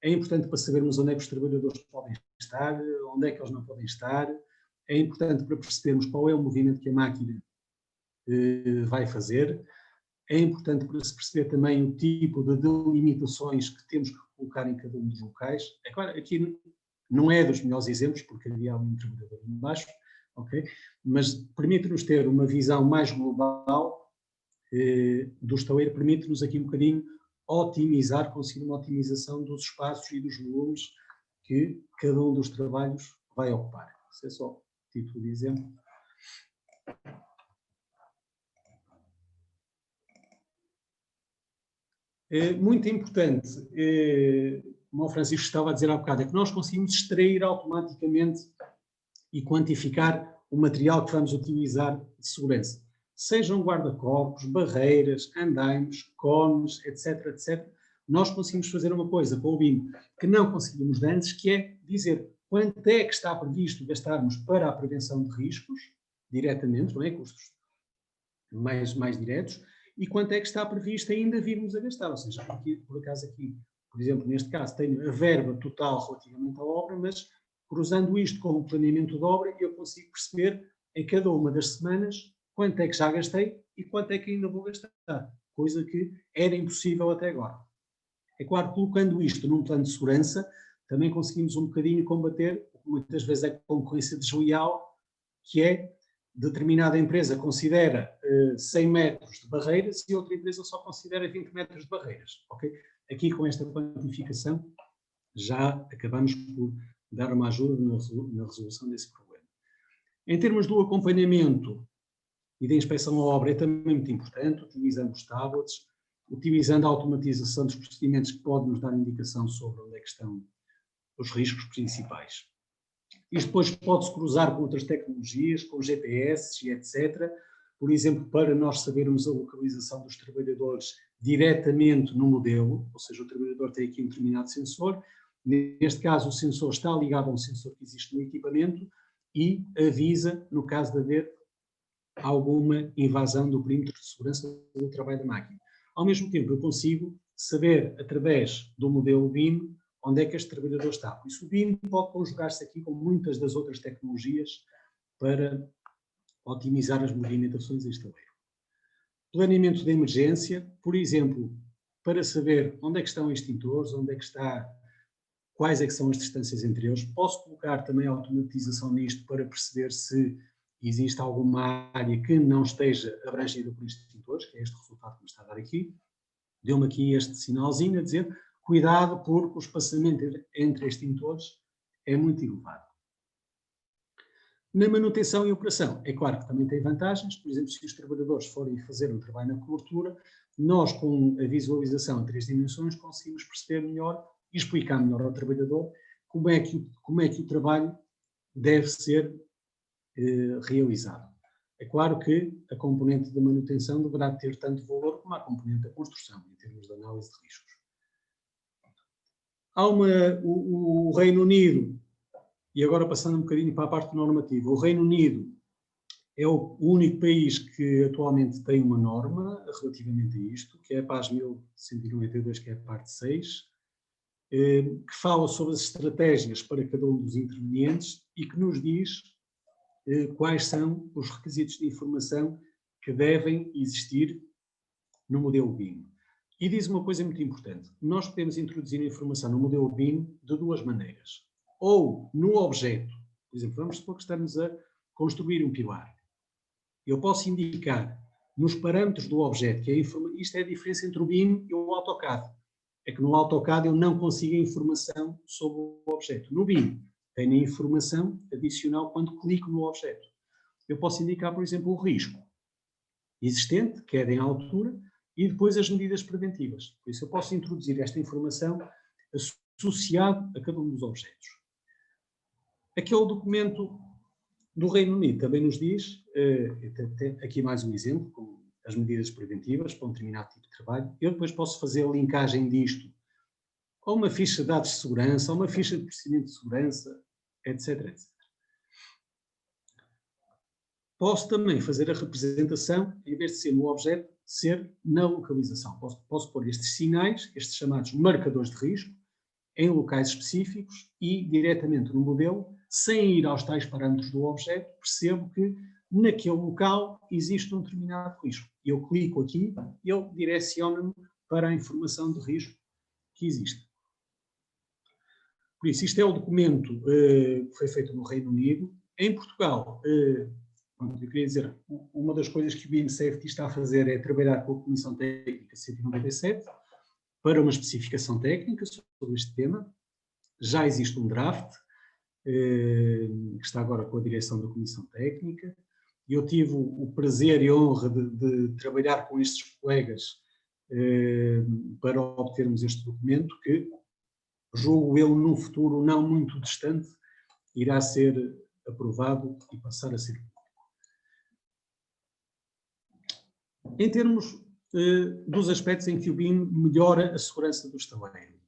é importante para sabermos onde é que os trabalhadores podem estar, onde é que eles não podem estar, é importante para percebermos qual é o movimento que a máquina vai fazer, é importante para se perceber também o tipo de delimitações que temos que colocar em cada um dos locais. É claro, aqui não é dos melhores exemplos, porque havia um trabalhador em baixo, okay? Mas permite-nos ter uma visão mais global do estaleiro, permite-nos aqui um bocadinho otimizar, conseguir uma otimização dos espaços e dos volumes que cada um dos trabalhos vai ocupar. Isso é só título de exemplo. Muito importante, como o Francisco estava a dizer há bocado, é que nós conseguimos extrair automaticamente e quantificar o material que vamos utilizar de segurança. Sejam guarda-corpos, barreiras, andaimes, cones, etc, etc. Nós conseguimos fazer uma coisa com o BIM que não conseguimos antes, que é dizer quanto é que está previsto gastarmos para a prevenção de riscos, diretamente, não é? Custos mais diretos, e quanto é que está previsto ainda virmos a gastar. Ou seja, aqui, por acaso aqui, por exemplo, neste caso, tenho a verba total relativamente à obra, mas cruzando isto com o planeamento de obra, eu consigo perceber em cada uma das semanas quanto é que já gastei e quanto é que ainda vou gastar, coisa que era impossível até agora. É claro, colocando isto num plano de segurança, também conseguimos um bocadinho combater, muitas vezes é concorrência desleal, que é determinada empresa considera 100 metros de barreiras e outra empresa só considera 20 metros de barreiras. Okay? Aqui, com esta quantificação, já acabamos por dar uma ajuda na resolução desse problema. Em termos do acompanhamento e da inspeção à obra, é também muito importante, utilizando os tablets, utilizando a automatização dos procedimentos que pode nos dar indicação sobre onde é que estão os riscos principais. Isto depois pode-se cruzar com outras tecnologias, com GPS e etc. Por exemplo, para nós sabermos a localização dos trabalhadores diretamente no modelo, ou seja, o trabalhador tem aqui um determinado sensor, neste caso o sensor está ligado a um sensor que existe no equipamento e avisa no caso de haver alguma invasão do perímetro de segurança do trabalho da máquina. Ao mesmo tempo, eu consigo saber, através do modelo BIM, onde é que este trabalhador está. Por isso, o BIM pode conjugar-se aqui com muitas das outras tecnologias para otimizar as movimentações em estaleiro. Planeamento de emergência, por exemplo, para saber onde é que estão extintores, onde é que está, quais é que são as distâncias entre eles. Posso colocar também a automatização nisto para perceber se existe alguma área que não esteja abrangida por extintores, que é este resultado que me está a dar aqui. Deu-me aqui este sinalzinho a dizer: cuidado, porque o espaçamento entre extintores é muito elevado. Na manutenção e operação, é claro que também tem vantagens. Por exemplo, se os trabalhadores forem fazer um trabalho na cobertura, nós com a visualização em 3 dimensões conseguimos perceber melhor e explicar melhor ao trabalhador como é que o trabalho deve ser realizado. É claro que a componente da manutenção deverá ter tanto valor como a componente da construção, em termos de análise de riscos. O Reino Unido, e agora passando um bocadinho para a parte normativa, o Reino Unido é o único país que atualmente tem uma norma relativamente a isto, que é a PAS 1192, que é a parte 6, que fala sobre as estratégias para cada um dos intervenientes e que nos diz quais são os requisitos de informação que devem existir no modelo BIM. E diz uma coisa muito importante: nós podemos introduzir a informação no modelo BIM de duas maneiras. Ou no objeto, por exemplo, vamos supor que estamos a construir um pilar. Eu posso indicar nos parâmetros do objeto, que isto é a diferença entre o BIM e o AutoCAD. É que no AutoCAD eu não consigo a informação sobre o objeto. No BIM, tenho a informação adicional quando clico no objeto. Eu posso indicar, por exemplo, o risco existente, queda em altura, e depois as medidas preventivas. Por isso eu posso introduzir esta informação associada a cada um dos objetos. Aquele documento do Reino Unido também nos diz, aqui mais um exemplo, com as medidas preventivas para um determinado tipo de trabalho. Eu depois posso fazer a linkagem disto a uma ficha de dados de segurança, a uma ficha de procedimento de segurança, etc, etc. Posso também fazer a representação, em vez de ser no objeto, ser na localização. Posso pôr estes sinais, estes chamados marcadores de risco, em locais específicos e diretamente no modelo, sem ir aos tais parâmetros do objeto, percebo que naquele local existe um determinado risco. Eu clico aqui, ele direciona-me para a informação de risco que existe. Por isso, isto é o documento que foi feito no Reino Unido. Em Portugal, eu queria dizer, uma das coisas que o BIM Safety está a fazer é trabalhar com a Comissão Técnica 197 para uma especificação técnica sobre este tema. Já existe um draft, que está agora com a direção da Comissão Técnica, e eu tive o prazer e a honra de trabalhar com estes colegas para obtermos este documento, que julgo eu num futuro não muito distante irá ser aprovado e passar a ser público. Em termos dos aspectos em que o BIM melhora a segurança do estaleiro,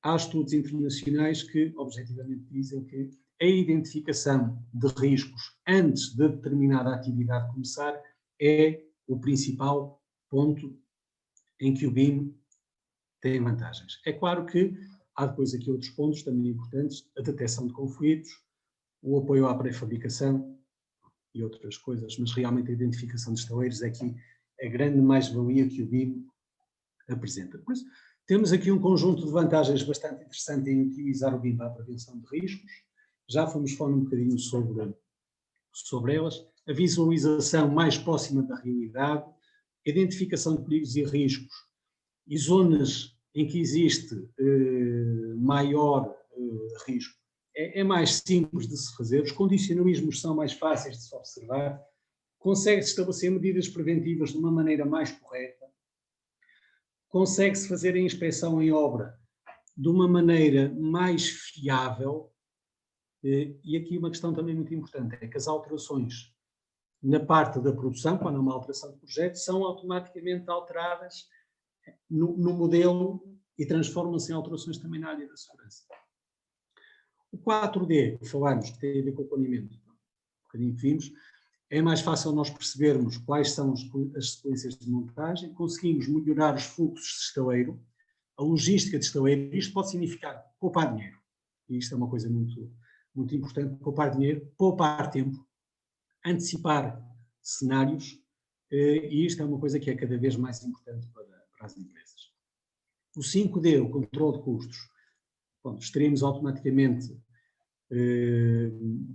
há estudos internacionais que objetivamente dizem que a identificação de riscos antes de determinada atividade começar é o principal ponto em que o BIM tem vantagens. É claro que há depois aqui outros pontos também importantes: a detecção de conflitos, o apoio à pré-fabricação e outras coisas, mas realmente a identificação de estaleiros é aqui a grande mais-valia que o BIM apresenta. Por isso, temos aqui um conjunto de vantagens bastante interessante em utilizar o BIM para a prevenção de riscos. Já fomos falando um bocadinho sobre elas. A visualização mais próxima da realidade, a identificação de perigos e riscos e zonas em que existe maior risco. É mais simples de se fazer, os condicionalismos são mais fáceis de se observar, consegue-se estabelecer medidas preventivas de uma maneira mais correta, consegue-se fazer a inspeção em obra de uma maneira mais fiável, e aqui uma questão também muito importante é que as alterações na parte da produção, quando há uma alteração de projeto, são automaticamente alteradas no modelo e transformam-se em alterações também na área da segurança. O 4D, que falámos, que tem a ver com o planeamento, um bocadinho que vimos, é mais fácil nós percebermos quais são as sequências de montagem, conseguimos melhorar os fluxos de estaleiro, a logística de estaleiro. Isto pode significar poupar dinheiro, e isto é uma coisa muito, muito importante: poupar dinheiro, poupar tempo, antecipar cenários, e isto é uma coisa que é cada vez mais importante para as empresas. O 5D, o controle de custos. Bom, extraímos automaticamente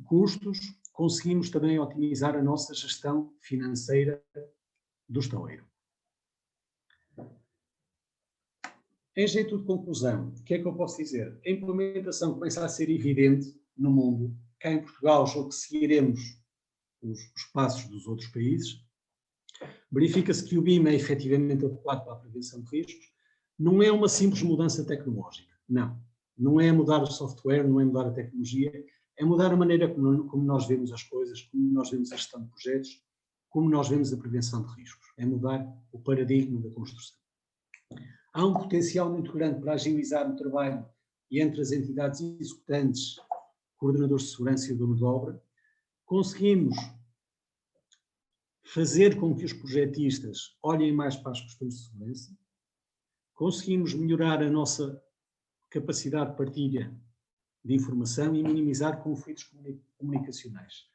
custos, conseguimos também otimizar a nossa gestão financeira do estaleiro. Em jeito de conclusão, o que é que eu posso dizer? A implementação começa a ser evidente no mundo. Cá em Portugal, julgo que seguiremos os passos dos outros países. Verifica-se que o BIM é efetivamente adequado para a prevenção de riscos. Não é uma simples mudança tecnológica. Não é mudar o software, não é mudar a tecnologia, é mudar a maneira como nós vemos as coisas, como nós vemos a gestão de projetos, como nós vemos a prevenção de riscos. É mudar o paradigma da construção. Há um potencial muito grande para agilizar o trabalho entre as entidades executantes, coordenadores de segurança e o dono de obra. Conseguimos fazer com que os projetistas olhem mais para as questões de segurança. Conseguimos melhorar a nossa capacidade de partilha de informação e minimizar conflitos comunicacionais.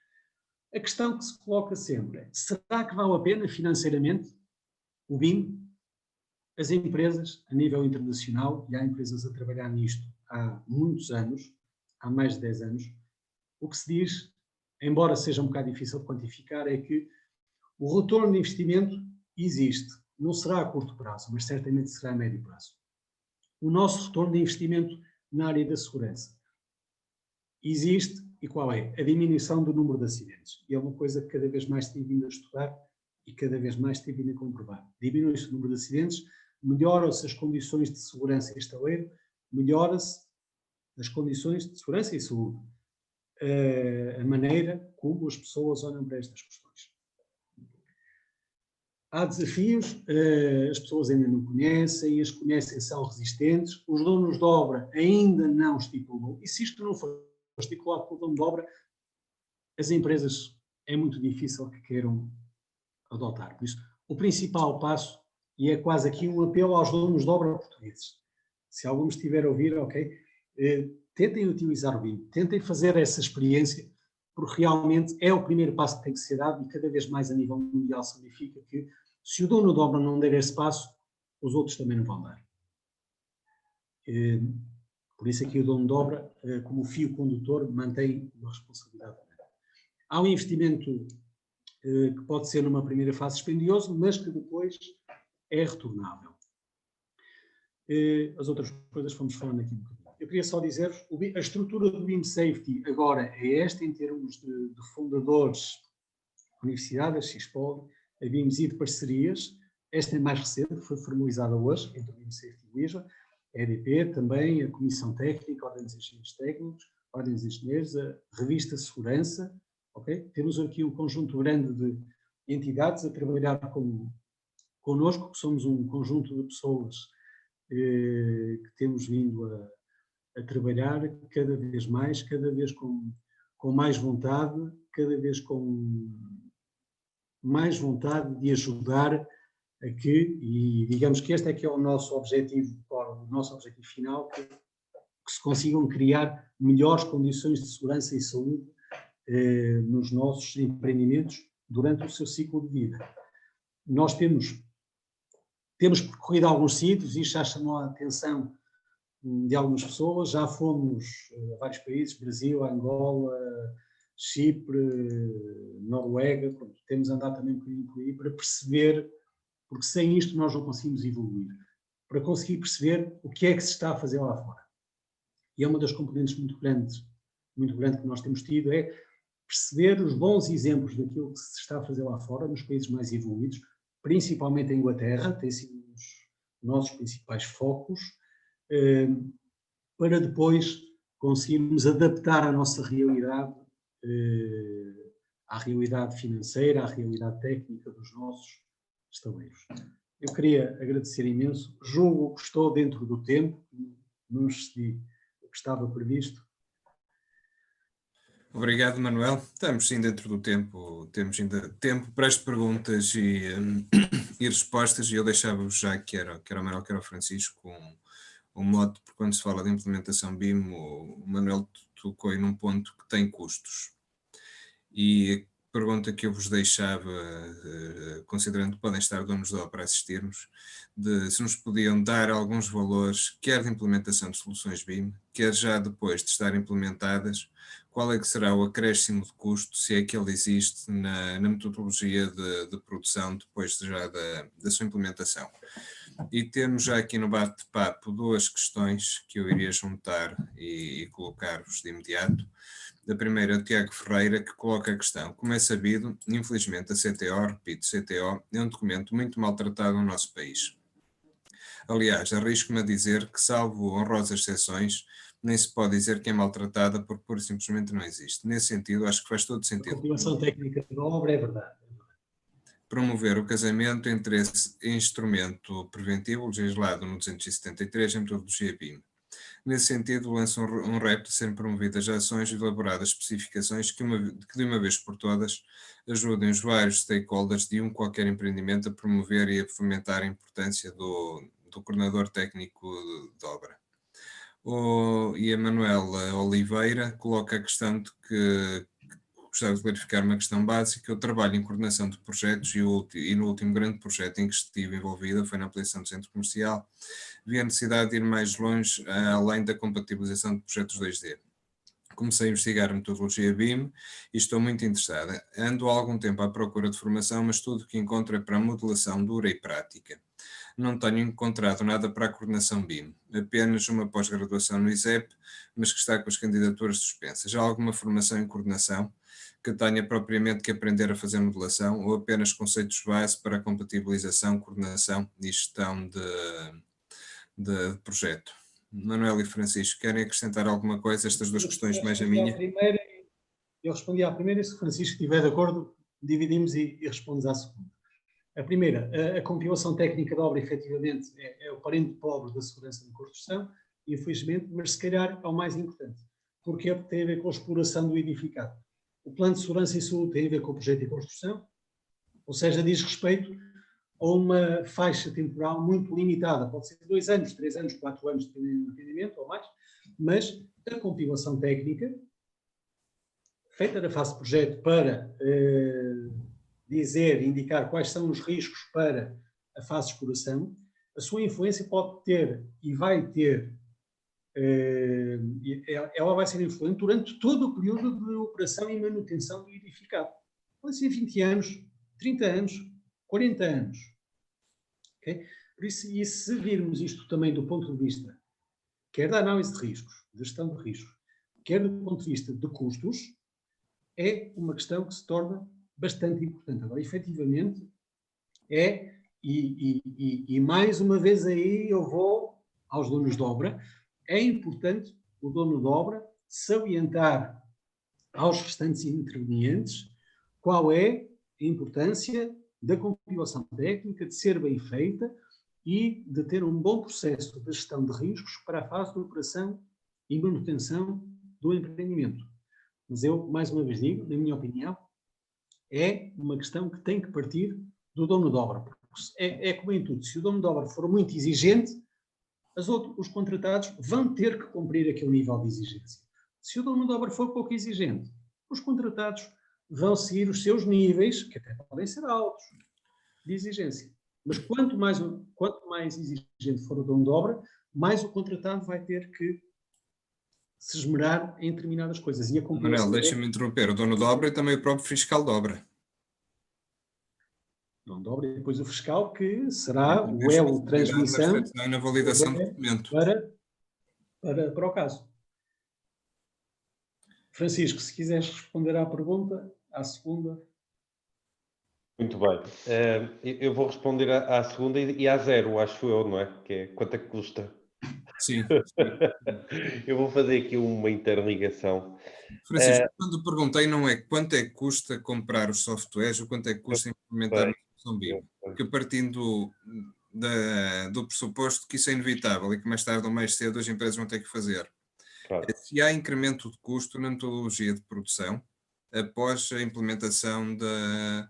A questão que se coloca sempre é: será que vale a pena financeiramente o BIM? As empresas, a nível internacional, e há empresas a trabalhar nisto há muitos anos, há mais de 10 anos, o que se diz, embora seja um bocado difícil de quantificar, é que o retorno de investimento existe. Não será a curto prazo, mas certamente será a médio prazo. O nosso retorno de investimento na área da segurança existe, e qual é? A diminuição do número de acidentes. E é uma coisa que cada vez mais se tem vindo a estudar e cada vez mais se tem vindo a comprovar. Diminui-se o número de acidentes, melhoram-se as condições de segurança e estaleiro, melhora-se as condições de segurança e saúde, a maneira como as pessoas olham para estas questões. Há desafios, as pessoas ainda não conhecem, as que conhecem são resistentes, os donos de obra ainda não estipulam, e se isto não for estipulado pelo dono de obra, as empresas é muito difícil que queiram adotar. Por isso, o principal passo, e é quase aqui um apelo aos donos de obra portugueses, se algum estiver a ouvir, ok, tentem utilizar o BIM, tentem fazer essa experiência, porque realmente é o primeiro passo que tem que ser dado e cada vez mais a nível mundial significa que se o dono de obra não der esse passo, os outros também não vão dar. Por isso aqui o dono de obra, como fio condutor, mantém uma responsabilidade. Há um investimento que pode ser numa primeira fase dispendioso, mas que depois é retornável. As outras coisas fomos falando aqui um bocadinho. Eu queria só dizer, a estrutura do BIM Safety agora é esta, em termos de fundadores, Universidade, a XPOL, a BIMS e de parcerias. Esta é mais recente, foi formalizada hoje, entre o BIM Safety e o ISA, a EDP também, a Comissão Técnica, a Ordem dos Engenheiros Técnicos, a Ordem dos Engenheiros, a Revista Segurança, ok? Temos aqui um conjunto grande de entidades a trabalhar connosco, que somos um conjunto de pessoas que temos vindo a trabalhar cada vez mais, cada vez com mais vontade, cada vez com mais vontade de ajudar a que, e digamos que este é que é o nosso objetivo final, que se consigam criar melhores condições de segurança e saúde nos nossos empreendimentos durante o seu ciclo de vida. Nós temos percorrido alguns sítios, e isto já chamou a atenção de algumas pessoas, já fomos a vários países, Brasil, Angola, Chipre, Noruega, pronto, temos andado também um bocadinho por aí para perceber, porque sem isto nós não conseguimos evoluir, para conseguir perceber o que é que se está a fazer lá fora. E é uma das componentes muito grande que nós temos tido, é perceber os bons exemplos daquilo que se está a fazer lá fora, nos países mais evoluídos, principalmente a Inglaterra, tem sido um dos nossos principais focos, para depois conseguirmos adaptar a nossa realidade à realidade financeira, à realidade técnica dos nossos estaleiros. Eu queria agradecer imenso, julgo que estou dentro do tempo, não excedi o que estava previsto. Obrigado, Manuel. Estamos sim dentro do tempo, temos ainda tempo para as perguntas e respostas, e eu deixava-vos já, quer o Manuel, quer o Francisco, com um mote, porque quando se fala de implementação BIM, o Manuel tocou num ponto que tem custos. E a pergunta que eu vos deixava, considerando que podem estar donos de obra para assistirmos, de se nos podiam dar alguns valores, quer de implementação de soluções BIM, quer já depois de estar implementadas, qual é que será o acréscimo de custo, se é que ele existe na metodologia de produção depois já da sua implementação. E temos já aqui no bate-papo duas questões que eu iria juntar e colocar-vos de imediato. A primeira é o Tiago Ferreira, que coloca a questão: como é sabido, infelizmente a CTO, repito, CTO, é um documento muito maltratado no nosso país. Aliás, arrisco-me a dizer que, salvo honrosas exceções, nem se pode dizer que é maltratada porque pura e simplesmente não existe. Nesse sentido, acho que faz todo A sentido compilação técnica da obra é verdade. promover o casamento entre esse instrumento preventivo legislado no 273 em metodologia BIM. Nesse sentido, lanço um repto a serem promovidas ações e elaboradas especificações que de uma vez por todas ajudem os vários stakeholders de qualquer empreendimento a promover e a fomentar a importância do coordenador técnico de obra. E a Manuela Oliveira coloca a questão de que gostava de clarificar uma questão básica. Eu trabalho em coordenação de projetos e no último grande projeto em que estive envolvida foi na ampliação do centro comercial. Vi a necessidade de ir mais longe, além da compatibilização de projetos 2D. Comecei a investigar a metodologia BIM e estou muito interessada. Ando há algum tempo à procura de formação, mas tudo o que encontro é para a modelação dura e prática. Não tenho encontrado nada para a coordenação BIM, apenas uma pós-graduação no ISEP, mas que está com as candidaturas suspensas. Já há alguma formação em coordenação que tenha propriamente que aprender a fazer modelação ou apenas conceitos base para a compatibilização, coordenação e gestão de projeto? Manuel e Francisco, querem acrescentar alguma coisa? Estas duas questões mais a minha. Eu respondi à primeira e se o Francisco estiver de acordo, dividimos e respondes à segunda. A primeira, a compilação técnica da obra, efetivamente, é o parente pobre da segurança de construção, infelizmente, mas se calhar é o mais importante. Porque tem a ver com a exploração do edificado. O plano de segurança e saúde tem a ver com o projeto de construção, ou seja, diz respeito a uma faixa temporal muito limitada. Pode ser 2 anos, 3 anos, 4 anos, dependendo do entendimento ou mais, mas a compilação técnica, feita na fase de projeto para indicar quais são os riscos para a fase de exploração, a sua influência pode ter e vai ter, ela vai ser influente durante todo o período de operação e manutenção do edificado. Pode ser 20 anos, 30 anos, 40 anos. Okay? Por isso, e se virmos isto também do ponto de vista, quer da análise de riscos, de gestão de riscos, quer do ponto de vista de custos, é uma questão que se torna bastante importante. Agora, efetivamente, e mais uma vez aí eu vou aos donos de obra, é importante o dono de obra salientar aos restantes intervenientes qual é a importância da compilação técnica, de ser bem feita e de ter um bom processo de gestão de riscos para a fase de operação e manutenção do empreendimento. Mas eu, mais uma vez digo, na minha opinião, é uma questão que tem que partir do dono de obra. Porque é como em tudo, se o dono de obra for muito exigente, os contratados vão ter que cumprir aquele nível de exigência. Se o dono de obra for pouco exigente, os contratados vão seguir os seus níveis, que até podem ser altos, de exigência. Mas quanto mais exigente for o dono de obra, mais o contratado vai ter que se esmerar em determinadas coisas. E a Manuel, deixa-me interromper. O dono de obra e também o próprio fiscal de obra. O dono de obra e depois o fiscal, que será o elo de transmissão e na validação do documento. Para o caso. Francisco, se quiseres responder à pergunta, à segunda. Muito bem. Eu vou responder à segunda e à zero, acho eu, não é? Que é quanto é que custa? Sim. Eu vou fazer aqui uma interligação. Francisco, quando perguntei não é quanto é que custa comprar os softwares ou quanto é que custa implementar a solução BIM. Porque partindo do pressuposto que isso é inevitável e que mais tarde ou mais cedo as empresas vão ter que fazer. Claro. Se há incremento de custo na metodologia de produção após a implementação da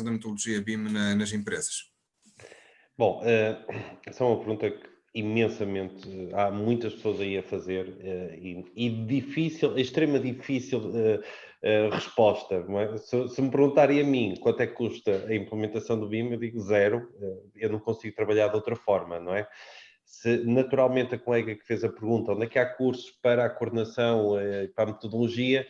metodologia BIM nas empresas? Bom, essa é uma pergunta que imensamente há muitas pessoas aí a fazer e difícil, extrema difícil resposta. Não é? Se me perguntarem a mim quanto é que custa a implementação do BIM, eu digo zero, eu não consigo trabalhar de outra forma, não é? Se naturalmente a colega que fez a pergunta onde é que há cursos para a coordenação, para a metodologia,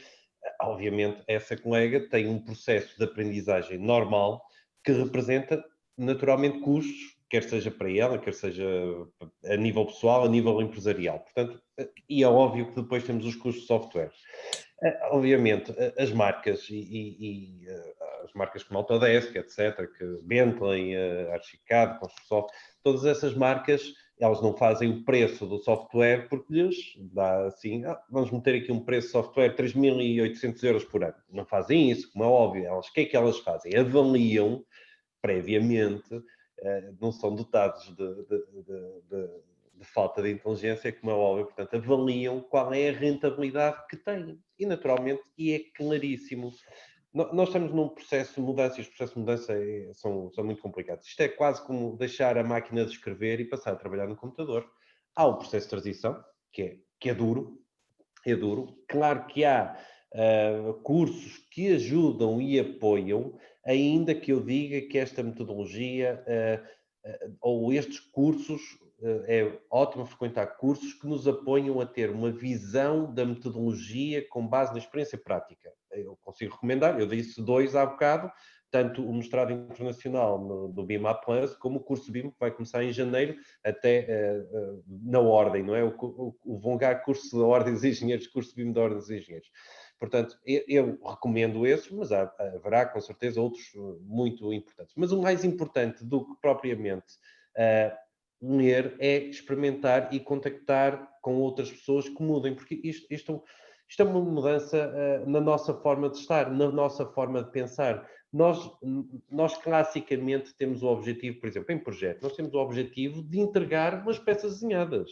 obviamente essa colega tem um processo de aprendizagem normal que representa naturalmente custos, quer seja para ela, quer seja a nível pessoal, a nível empresarial. Portanto, e é óbvio que depois temos os custos de software. Obviamente, as marcas e as marcas como Autodesk, etc., que Bentley, Archicad, Construsoft, todas essas marcas, elas não fazem o preço do software porque lhes dá assim, vamos meter aqui um preço de software 3.800 euros por ano. Não fazem isso, como é óbvio. Elas, o que é que elas fazem? Avaliam previamente, não são dotados de falta de inteligência, como é óbvio, portanto, avaliam qual é a rentabilidade que têm. E, naturalmente, é claríssimo. Nós estamos num processo de mudança, e os processos de mudança são muito complicados. Isto é quase como deixar a máquina de escrever e passar a trabalhar no computador. Há o processo de transição, que é duro, é duro. Claro que há cursos que ajudam e apoiam, ainda que eu diga que esta metodologia ou estes cursos, é ótimo frequentar cursos que nos apoiam a ter uma visão da metodologia com base na experiência prática. Eu consigo recomendar, eu disse 2 há bocado, tanto o mestrado internacional do BIM A+, como o curso BIM, que vai começar em janeiro, até na ordem, não é? O Vongar curso da Ordem dos Engenheiros, curso BIM da Ordem dos Engenheiros. Portanto, eu recomendo esses, mas haverá com certeza outros muito importantes. Mas o mais importante do que propriamente ler é experimentar e contactar com outras pessoas que mudem, porque isto é uma mudança na nossa forma de estar, na nossa forma de pensar. Nós classicamente temos o objetivo, por exemplo, em projeto, nós temos o objetivo de entregar umas peças desenhadas.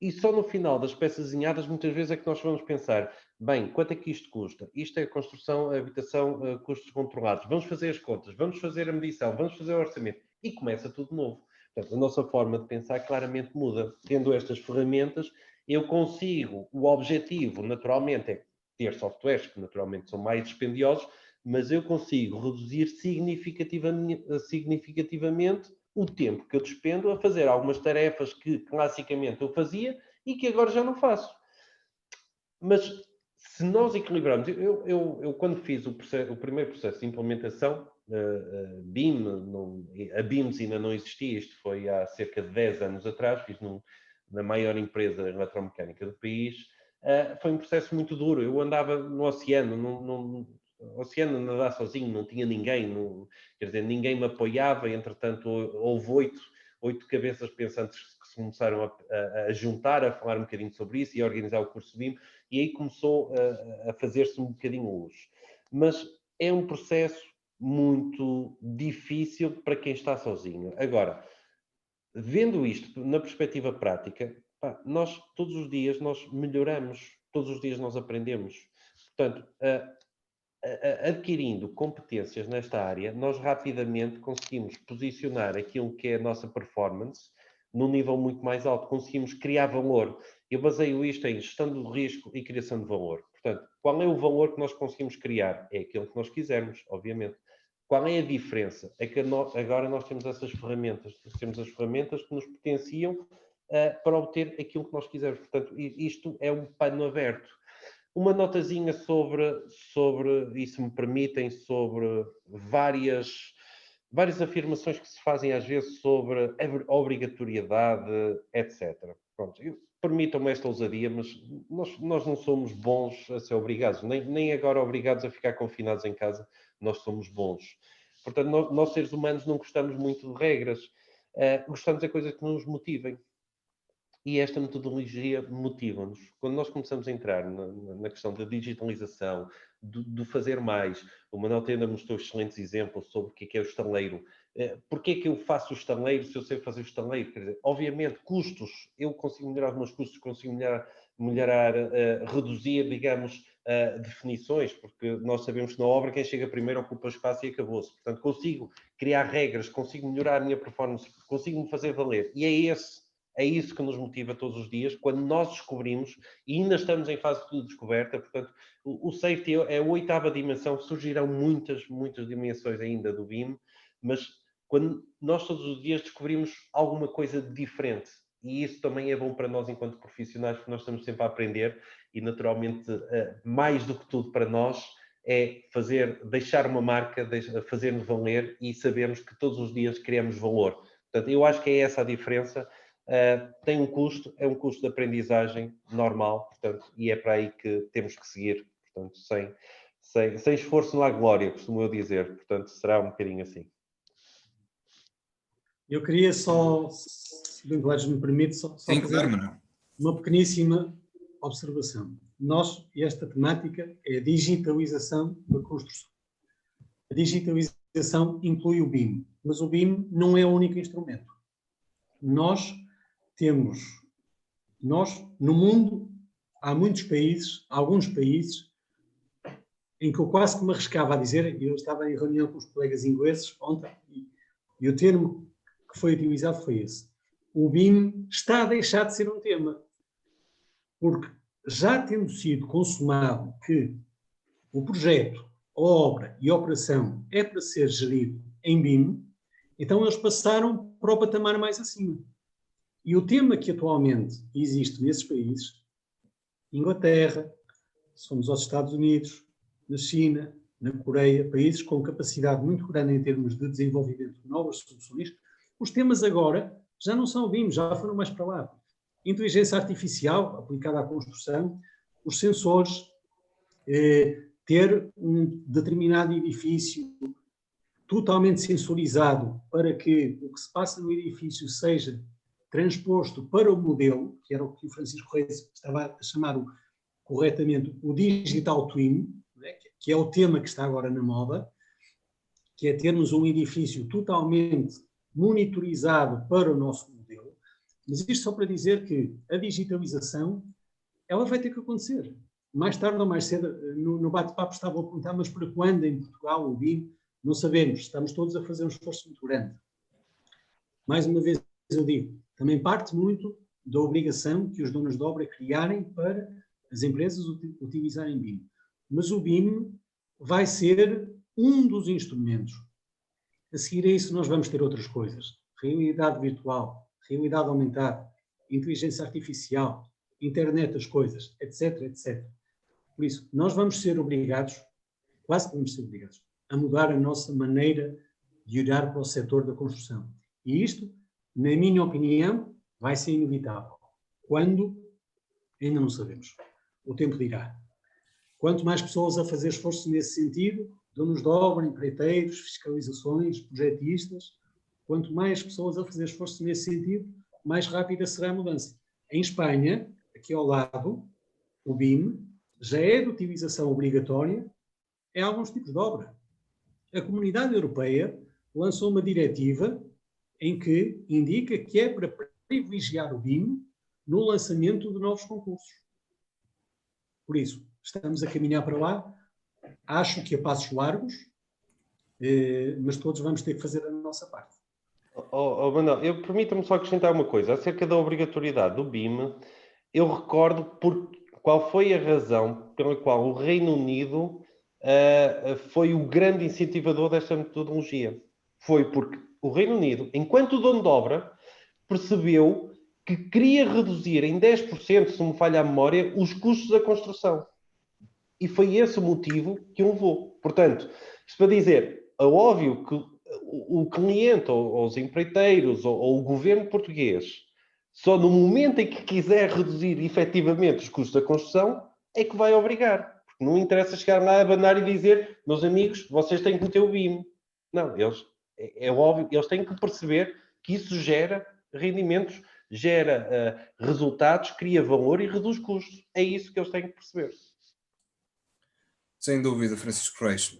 E só no final das peças desenhadas, muitas vezes, é que nós vamos pensar, bem, quanto é que isto custa? Isto é a construção, a habitação, custos controlados. Vamos fazer as contas, vamos fazer a medição, vamos fazer o orçamento. E começa tudo de novo. Portanto, a nossa forma de pensar claramente muda. Tendo estas ferramentas, eu consigo, o objetivo, naturalmente, é ter softwares que, naturalmente, são mais dispendiosos, mas eu consigo reduzir significativamente o tempo que eu despendo a fazer algumas tarefas que, classicamente, eu fazia e que agora já não faço. Mas, se nós equilibrarmos... Eu quando fiz o primeiro processo de implementação, BIM, a BIMS ainda não existia, isto foi há cerca de 10 anos atrás, fiz na maior empresa eletromecânica do país, foi um processo muito duro. Eu andava no oceano, o oceano nadar sozinho, não tinha ninguém, quer dizer, ninguém me apoiava. Entretanto, houve 8 cabeças pensantes que se começaram a juntar, a falar um bocadinho sobre isso e a organizar o curso BIM, e aí começou a fazer-se um bocadinho luz. Mas é um processo muito difícil para quem está sozinho. Agora, vendo isto na perspectiva prática, nós todos os dias nós melhoramos, todos os dias nós aprendemos. Portanto, adquirindo competências nesta área, nós rapidamente conseguimos posicionar aquilo que é a nossa performance num nível muito mais alto, conseguimos criar valor. Eu baseio isto em gestão do risco e criação de valor. Portanto, qual é o valor que nós conseguimos criar? É aquilo que nós quisermos, obviamente. Qual é a diferença? É que agora nós temos essas ferramentas, temos as ferramentas que nos potenciam para obter aquilo que nós quisermos. Portanto, isto é um pano aberto. Uma notazinha sobre, e se me permitem, sobre várias afirmações que se fazem às vezes sobre a obrigatoriedade, etc. Pronto, permitam-me esta ousadia, mas nós não somos bons a ser obrigados, nem agora obrigados a ficar confinados em casa, nós somos bons. Portanto, nós seres humanos não gostamos muito de regras, gostamos de coisas que nos motivem. E esta metodologia motiva-nos. Quando nós começamos a entrar na questão da digitalização, do fazer mais, o Manuel Tenda mostrou excelentes exemplos sobre o que é o estaleiro. Porquê é que eu faço o estaleiro se eu sei fazer o estaleiro? Quer dizer, obviamente, custos, eu consigo melhorar os meus custos, consigo reduzir, digamos, definições, porque nós sabemos que na obra quem chega primeiro ocupa o espaço e acabou-se. Portanto, consigo criar regras, consigo melhorar a minha performance, consigo me fazer valer. E é isso que nos motiva todos os dias, quando nós descobrimos, e ainda estamos em fase de descoberta. Portanto, o safety é a 8ª dimensão, surgirão muitas dimensões ainda do BIM, mas quando nós todos os dias descobrimos alguma coisa diferente, e isso também é bom para nós enquanto profissionais, porque nós estamos sempre a aprender, e naturalmente, mais do que tudo para nós, é deixar uma marca, fazer-nos valer e sabermos que todos os dias criamos valor. Portanto, eu acho que é essa a diferença. Tem um custo, é um custo de aprendizagem normal, portanto, e é para aí que temos que seguir, portanto, sem esforço não há glória, costumo eu dizer. Portanto, será um bocadinho assim. Eu queria só, se o Linguagem me permite, só Sim, fazer claro, Manuel. uma pequeníssima observação. Esta temática é a digitalização da construção. A digitalização inclui o BIM, mas o BIM não é o único instrumento. No mundo, há muitos países, alguns países, em que eu quase que me arriscava a dizer, eu estava em reunião com os colegas ingleses ontem, e o termo que foi utilizado foi esse. O BIM está a deixar de ser um tema, porque já tendo sido consumado que o projeto, a obra e a operação é para ser gerido em BIM, então eles passaram para o patamar mais acima. E o tema que atualmente existe nesses países, Inglaterra, se formos aos Estados Unidos, na China, na Coreia, países com capacidade muito grande em termos de desenvolvimento de novas soluções, os temas agora já não são BIM, já foram mais para lá. Inteligência artificial aplicada à construção, os sensores, ter um determinado edifício totalmente sensorizado para que o que se passa no edifício seja transposto para o modelo, que era o que o Francisco Reis estava a chamar corretamente o Digital Twin, né, que é o tema que está agora na moda, que é termos um edifício totalmente monitorizado para o nosso modelo. Mas isto só para dizer que a digitalização, ela vai ter que acontecer. Mais tarde ou mais cedo, no bate-papo estava a perguntar, mas para quando em Portugal o BIM? Não sabemos, estamos todos a fazer um esforço muito grande. Mais uma vez eu digo, também parte muito da obrigação que os donos de obra criarem para as empresas utilizarem BIM. Mas o BIM vai ser um dos instrumentos. A seguir a isso nós vamos ter outras coisas. Realidade virtual, realidade aumentada, inteligência artificial, internet das coisas, etc, etc. Por isso, nós vamos ser obrigados, quase que vamos ser obrigados, a mudar a nossa maneira de olhar para o setor da construção. E isto, na minha opinião, vai ser inevitável. Quando? Ainda não sabemos. O tempo dirá. Quanto mais pessoas a fazer esforço nesse sentido, donos de obra, empreiteiros, fiscalizações, projetistas, quanto mais pessoas a fazer esforço nesse sentido, mais rápida será a mudança. Em Espanha, aqui ao lado, o BIM já é de utilização obrigatória em alguns tipos de obra. A Comunidade Europeia lançou uma diretiva em que indica que é para privilegiar o BIM no lançamento de novos concursos. Por isso, estamos a caminhar para lá, acho que a passos largos, mas todos vamos ter que fazer a nossa parte. Manuel, permita-me só acrescentar uma coisa. Acerca da obrigatoriedade do BIM, eu recordo qual foi a razão pela qual o Reino Unido foi o grande incentivador desta metodologia. Foi porque o Reino Unido, enquanto dono de obra, percebeu que queria reduzir em 10%, se não me falha a memória, os custos da construção. E foi esse o motivo que o levou. Portanto, isto para dizer, é óbvio que o cliente, ou os empreiteiros, ou o governo português, só no momento em que quiser reduzir efetivamente os custos da construção, é que vai obrigar. Porque não interessa chegar lá a abanar e dizer, meus amigos, vocês têm que meter o BIM. Não, é óbvio, eles têm que perceber que isso gera rendimentos, gera resultados, cria valor e reduz custos. É isso que eles têm que perceber. Sem dúvida, Francisco Reis.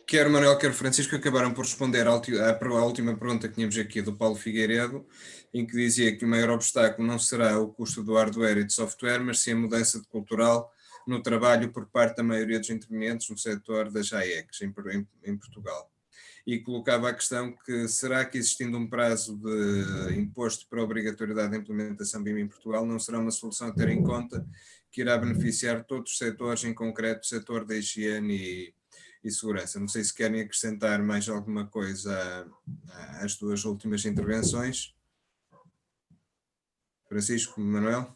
Quer Manuel, quer Francisco acabaram por responder à última pergunta que tínhamos aqui do Paulo Figueiredo, em que dizia que o maior obstáculo não será o custo do hardware e de software, mas sim a mudança de cultural no trabalho por parte da maioria dos intervenientes no setor das AECs em Portugal. E colocava a questão que será que existindo um prazo de imposto para a obrigatoriedade da implementação BIM em Portugal não será uma solução a ter em conta que irá beneficiar todos os setores, em concreto o setor da higiene e segurança. Não sei se querem acrescentar mais alguma coisa às duas últimas intervenções. Francisco, Manuel?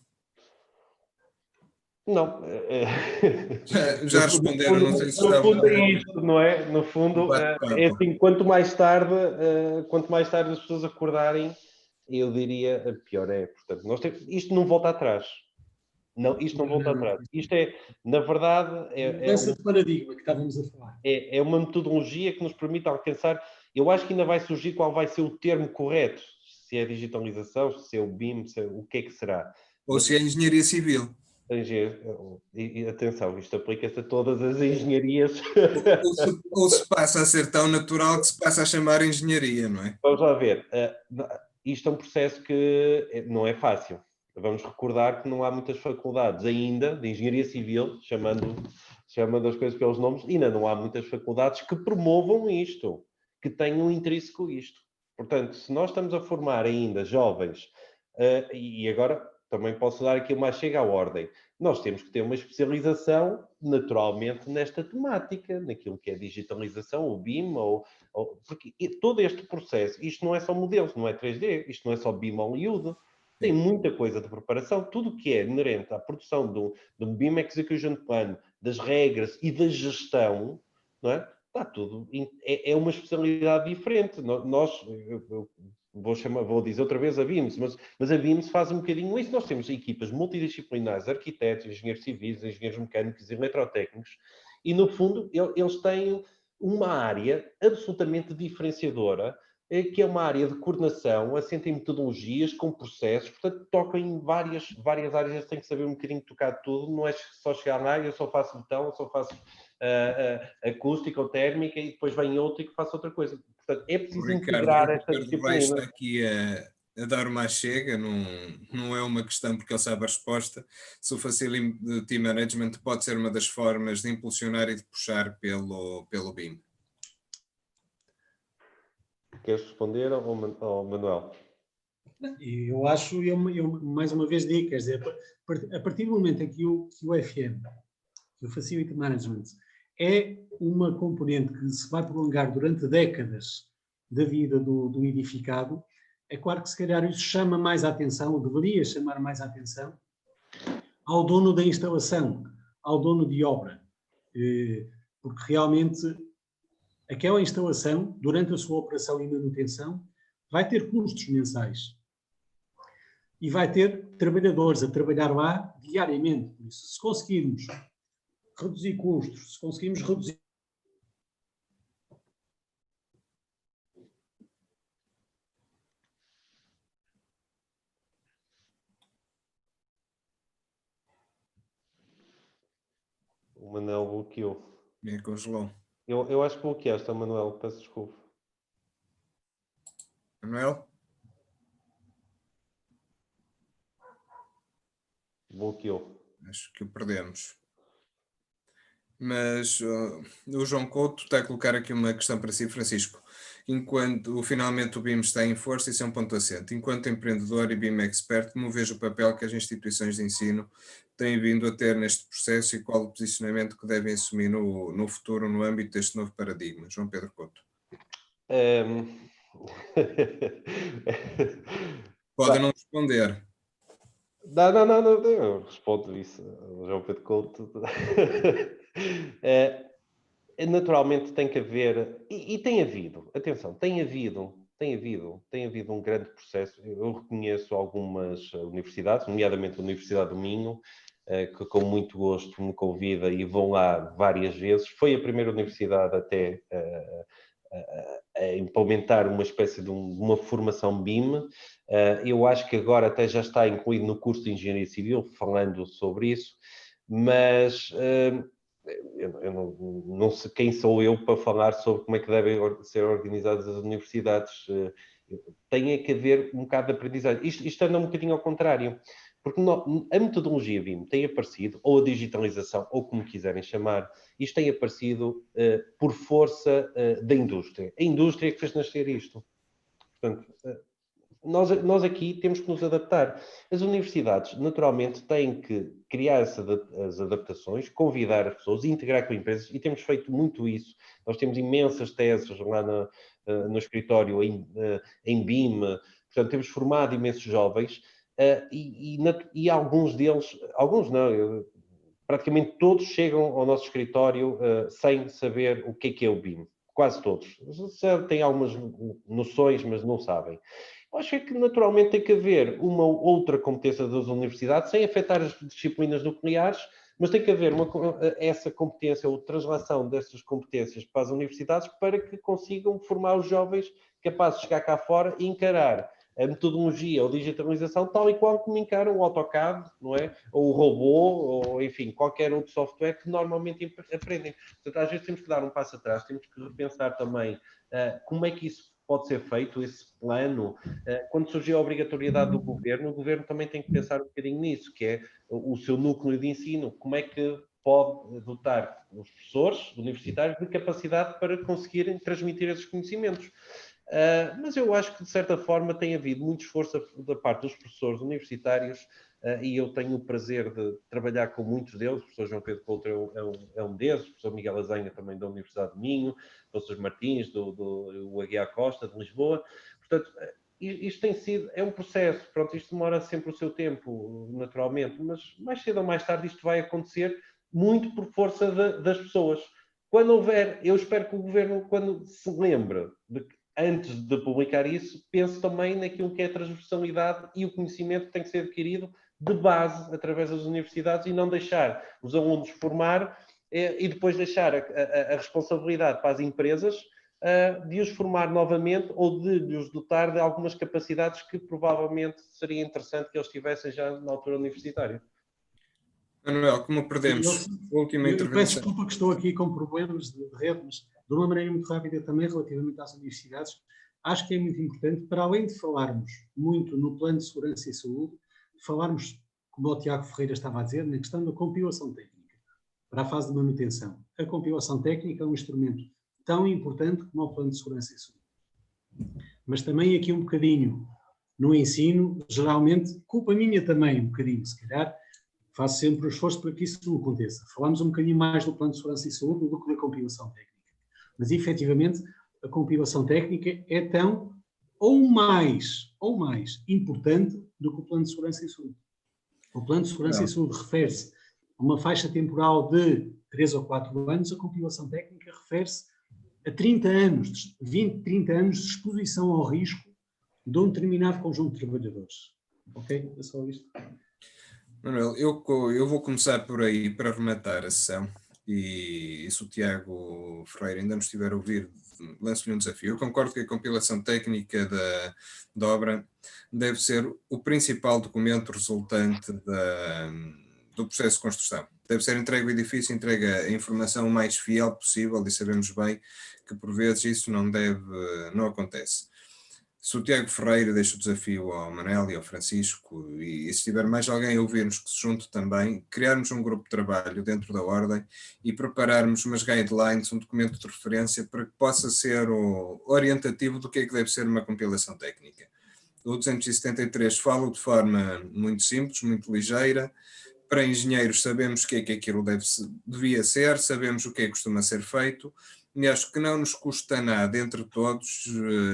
Não. Já responderam, não sei se estava... No fundo é isto, não é? No fundo, é assim, quanto mais tarde as pessoas acordarem, eu diria, pior é. Portanto, isto não volta atrás. Não, isto não volta atrás. Isto é, na verdade, Mudança de paradigma que estávamos a falar. é uma metodologia que nos permite alcançar. Eu acho que ainda vai surgir qual vai ser o termo correto, se é digitalização, se é o BIM, o que é que será. Ou se é engenharia civil. E atenção, isto aplica-se a todas as engenharias. Ou se passa a ser tão natural que se passa a chamar engenharia, não é? Vamos lá ver. Isto é um processo que não é fácil. Vamos recordar que não há muitas faculdades ainda de engenharia civil, chamando as coisas pelos nomes, ainda não há muitas faculdades que promovam isto, que tenham interesse com isto. Portanto, se nós estamos a formar ainda jovens, e agora também posso dar aqui uma chega à ordem, nós temos que ter uma especialização naturalmente nesta temática, naquilo que é digitalização, o BIM, porque todo este processo, isto não é só modelos, não é 3D, isto não é só BIM Hollywood, tem muita coisa de preparação, tudo o que é inerente à produção do BIM Execution Plan, das regras e da gestão, não é? Está tudo, é uma especialidade diferente. Eu vou dizer outra vez a BIMS, mas a BIMS faz um bocadinho isso. Nós temos equipas multidisciplinares, arquitetos, engenheiros civis, engenheiros mecânicos, eletrotécnicos, e no fundo eles têm uma área absolutamente diferenciadora, que é uma área de coordenação, assenta em metodologias, com processos, portanto tocam em várias áreas, eles têm que saber um bocadinho tocar de tudo, não é só chegar lá, eu só faço botão, eu só faço acústica ou térmica e depois vem outro e que faça outra coisa. Portanto, é preciso integrar esta disciplina. Está aqui a dar uma chega, não é uma questão porque ele sabe a resposta. Se o Facility Management pode ser uma das formas de impulsionar e de puxar pelo BIM. Queres responder ao Manuel? Eu acho, eu mais uma vez digo, quer dizer, a partir do momento em que o FM, que o Facility Management, é uma componente que se vai prolongar durante décadas da vida do edificado, é claro que se calhar isso chama mais a atenção, ou deveria chamar mais a atenção, ao dono da instalação, ao dono de obra, porque realmente aquela instalação, durante a sua operação e manutenção, vai ter custos mensais e vai ter trabalhadores a trabalhar lá diariamente. Por isso, se conseguirmos reduzir custos, se conseguirmos reduzir O Manuel bloqueou. Me congelou. Eu acho que bloqueaste, Manuel, peço desculpa. Manuel? Bloqueou. Acho que o perdemos. Mas o João Couto está a colocar aqui uma questão para si, Francisco. Enquanto finalmente o BIM está em força, isso é um ponto assente. Enquanto empreendedor e BIM expert, como vejo o papel que as instituições de ensino têm vindo a ter neste processo e qual o posicionamento que devem assumir no futuro no âmbito deste novo paradigma? João Pedro Couto. Pode não responder. Não, eu respondo isso, João Pedro Couto. Naturalmente tem que haver, e tem havido, atenção, tem havido um grande processo. Eu reconheço algumas universidades, nomeadamente a Universidade do Minho, que com muito gosto me convida e vou lá várias vezes. Foi a primeira universidade até a implementar uma espécie de uma formação BIM. Eu acho que agora até já está incluído no curso de Engenharia Civil, falando sobre isso, mas eu não sei quem sou eu para falar sobre como é que devem ser organizadas as universidades. Tem que haver um bocado de aprendizagem. Isto anda um bocadinho ao contrário, porque a metodologia BIM tem aparecido, ou a digitalização, ou como quiserem chamar, isto tem aparecido por força da indústria. A indústria é que fez nascer isto. Portanto, nós aqui temos que nos adaptar. As universidades, naturalmente, têm que criar as adaptações, convidar as pessoas, integrar com empresas, e temos feito muito isso. Nós temos imensas teses lá no escritório em BIM, portanto, temos formado imensos jovens, e alguns deles, alguns não, praticamente todos chegam ao nosso escritório sem saber o que é o BIM. Quase todos. Têm algumas noções, mas não sabem. Acho que naturalmente tem que haver uma outra competência das universidades, sem afetar as disciplinas nucleares, mas tem que haver essa competência ou translação dessas competências para as universidades para que consigam formar os jovens capazes de chegar cá fora e encarar a metodologia ou digitalização tal e qual como encaram o AutoCAD, não é? Ou o robô, ou enfim, qualquer outro software que normalmente aprendem. Portanto, às vezes temos que dar um passo atrás, temos que repensar também como é que isso pode ser feito, esse plano. Quando surgiu a obrigatoriedade do governo, o governo também tem que pensar um bocadinho nisso, que é o seu núcleo de ensino, como é que pode dotar os professores universitários de capacidade para conseguirem transmitir esses conhecimentos. Mas eu acho que, de certa forma, tem havido muito esforço da parte dos professores universitários, e eu tenho o prazer de trabalhar com muitos deles. O professor João Pedro Couto é um deles, o professor Miguel Azenha também da Universidade de Minho, o professor Martins, do Aguiar Costa, de Lisboa. Portanto, isto tem sido, é um processo, pronto, isto demora sempre o seu tempo, naturalmente, mas mais cedo ou mais tarde isto vai acontecer muito por força das pessoas. Quando houver, eu espero que o governo, quando se lembre de que antes de publicar isso, pense também naquilo que é a transversalidade e o conhecimento que tem que ser adquirido de base através das universidades e não deixar os alunos formar e depois deixar a responsabilidade para as empresas de os formar novamente ou de os dotar de algumas capacidades que provavelmente seria interessante que eles tivessem já na altura universitária. Manuel, como perdemos a última Eu peço intervenção. desculpa que estou aqui com problemas de rede, mas de uma maneira muito rápida também relativamente às universidades, acho que é muito importante, para além de falarmos muito no plano de segurança e saúde, falarmos, como o Tiago Ferreira estava a dizer, na questão da compilação técnica, para a fase de manutenção. A compilação técnica é um instrumento tão importante como o plano de segurança e saúde. Mas também aqui um bocadinho no ensino, geralmente, culpa minha também um bocadinho, se calhar, faço sempre o esforço para que isso não aconteça. Falamos um bocadinho mais do plano de segurança e saúde do que da compilação técnica. Mas, efetivamente, a compilação técnica é tão ou mais importante do que o plano de segurança e saúde. O plano de segurança e saúde refere-se a uma faixa temporal de 3 ou 4 anos, a compilação técnica refere-se a 30 anos, 20, 30 anos de exposição ao risco de um determinado conjunto de trabalhadores. Ok? É só isto. Manuel, eu vou começar por aí para rematar a sessão e se o Tiago Ferreira ainda nos estiver a ouvir, lanço-lhe um desafio. Eu concordo que a compilação técnica da obra deve ser o principal documento resultante do processo de construção. Deve ser entregue ao edifício, entregue a informação o mais fiel possível e sabemos bem que por vezes isso não acontece. Se o Tiago Ferreira deixa o desafio ao Manel e ao Francisco, e se tiver mais alguém a ouvir-nos que se junte também, criarmos um grupo de trabalho dentro da Ordem e prepararmos umas guidelines, um documento de referência para que possa ser o orientativo do que é que deve ser uma compilação técnica. O 273 fala de forma muito simples, muito ligeira. Para engenheiros sabemos o que é que aquilo devia ser, sabemos o que é que costuma ser feito, e acho que não nos custa nada entre todos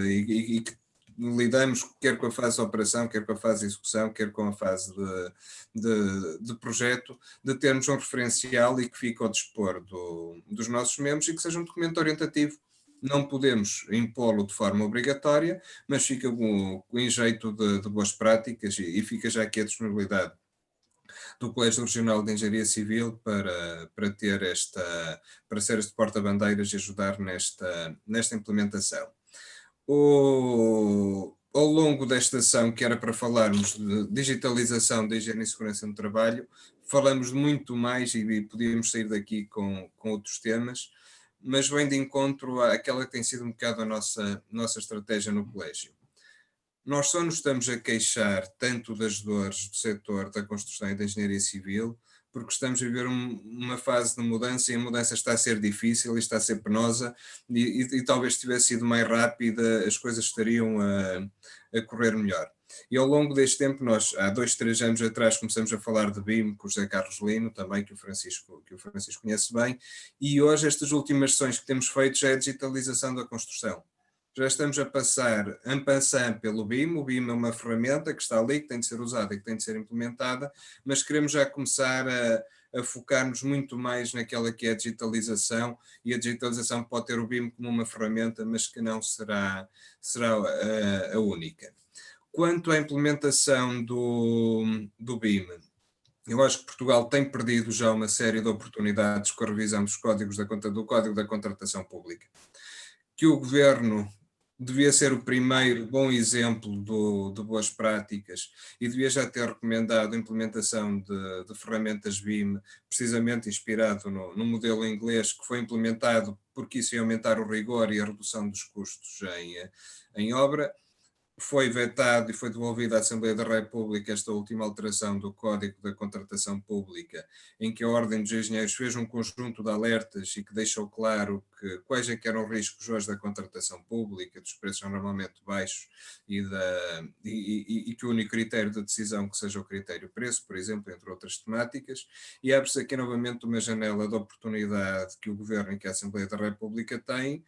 e que lidamos quer com a fase de operação, quer com a fase de execução, quer com a fase de projeto, de termos um referencial e que fique ao dispor dos nossos membros e que seja um documento orientativo. Não podemos impô-lo de forma obrigatória, mas fica em jeito de boas práticas e fica já aqui a disponibilidade do Colégio Regional de Engenharia Civil para ser este porta-bandeiras e ajudar nesta implementação. Ao longo desta ação, que era para falarmos de digitalização da higiene e segurança no trabalho, falamos de muito mais e podíamos sair daqui com outros temas, mas vem de encontro àquela que tem sido um bocado a nossa estratégia no colégio. Nós só nos estamos a queixar tanto das dores do setor da construção e da engenharia civil, porque estamos a viver uma fase de mudança e a mudança está a ser difícil e está a ser penosa e talvez se tivesse sido mais rápida as coisas estariam a correr melhor. E ao longo deste tempo, nós há 2, 3 anos atrás começamos a falar de BIM com o José Carlos Lino, também que o Francisco conhece bem, e hoje estas últimas sessões que temos feito já é a digitalização da construção. Já estamos a passar en passant pelo BIM. O BIM é uma ferramenta que está ali, que tem de ser usada e que tem de ser implementada, mas queremos já começar a focar-nos muito mais naquela que é a digitalização, e a digitalização pode ter o BIM como uma ferramenta, mas que não será a única. Quanto à implementação do BIM, eu acho que Portugal tem perdido já uma série de oportunidades com a revisão dos códigos do Código da Contratação Pública, que o Governo devia ser o primeiro bom exemplo de boas práticas e devia já ter recomendado a implementação de ferramentas BIM, precisamente inspirado no modelo inglês que foi implementado porque isso ia aumentar o rigor e a redução dos custos em obra. Foi vetado e foi devolvido à Assembleia da República esta última alteração do Código da Contratação Pública, em que a Ordem dos Engenheiros fez um conjunto de alertas e que deixou claro quais é que eram os riscos hoje da contratação pública, dos preços normalmente baixos e que o único critério de decisão que seja o critério preço, por exemplo, entre outras temáticas, e abre-se aqui novamente uma janela de oportunidade que o Governo e que a Assembleia da República têm,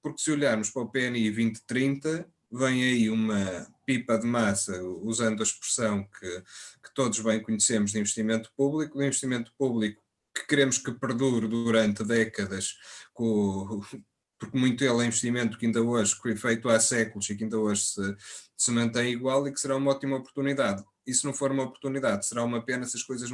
porque se olharmos para o PNI 2030, vem aí uma pipa de massa, usando a expressão que todos bem conhecemos de investimento público que queremos que perdure durante décadas, porque muito ele é investimento que ainda hoje, que foi feito há séculos e que ainda hoje se mantém igual e que será uma ótima oportunidade. E se não for uma oportunidade, será uma pena se as coisas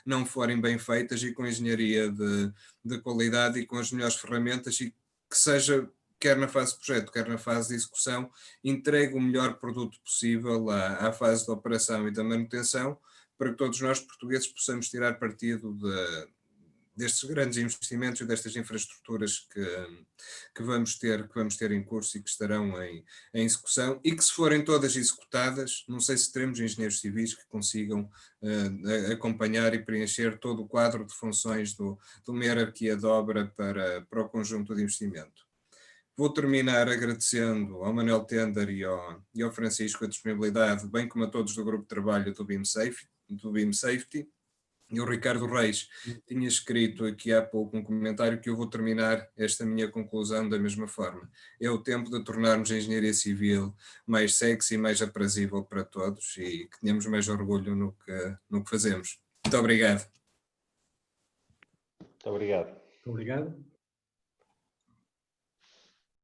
não forem bem feitas e com engenharia de qualidade e com as melhores ferramentas e que seja, quer na fase de projeto, quer na fase de execução, entregue o melhor produto possível à fase de operação e da manutenção, para que todos nós, portugueses, possamos tirar partido destes grandes investimentos e destas infraestruturas que vamos ter em curso e que estarão em execução, e que, se forem todas executadas, não sei se teremos engenheiros civis que consigam acompanhar e preencher todo o quadro de funções de uma hierarquia de obra para o conjunto de investimento. Vou terminar agradecendo ao Manuel Tender e ao Francisco a disponibilidade, bem como a todos do grupo de trabalho do BIM Safety. E o Ricardo Reis tinha escrito aqui há pouco um comentário que eu vou terminar esta minha conclusão da mesma forma. É o tempo de tornarmos a engenharia civil mais sexy e mais aprazível para todos e que tenhamos mais orgulho no que fazemos. Muito obrigado. Muito obrigado. Muito obrigado.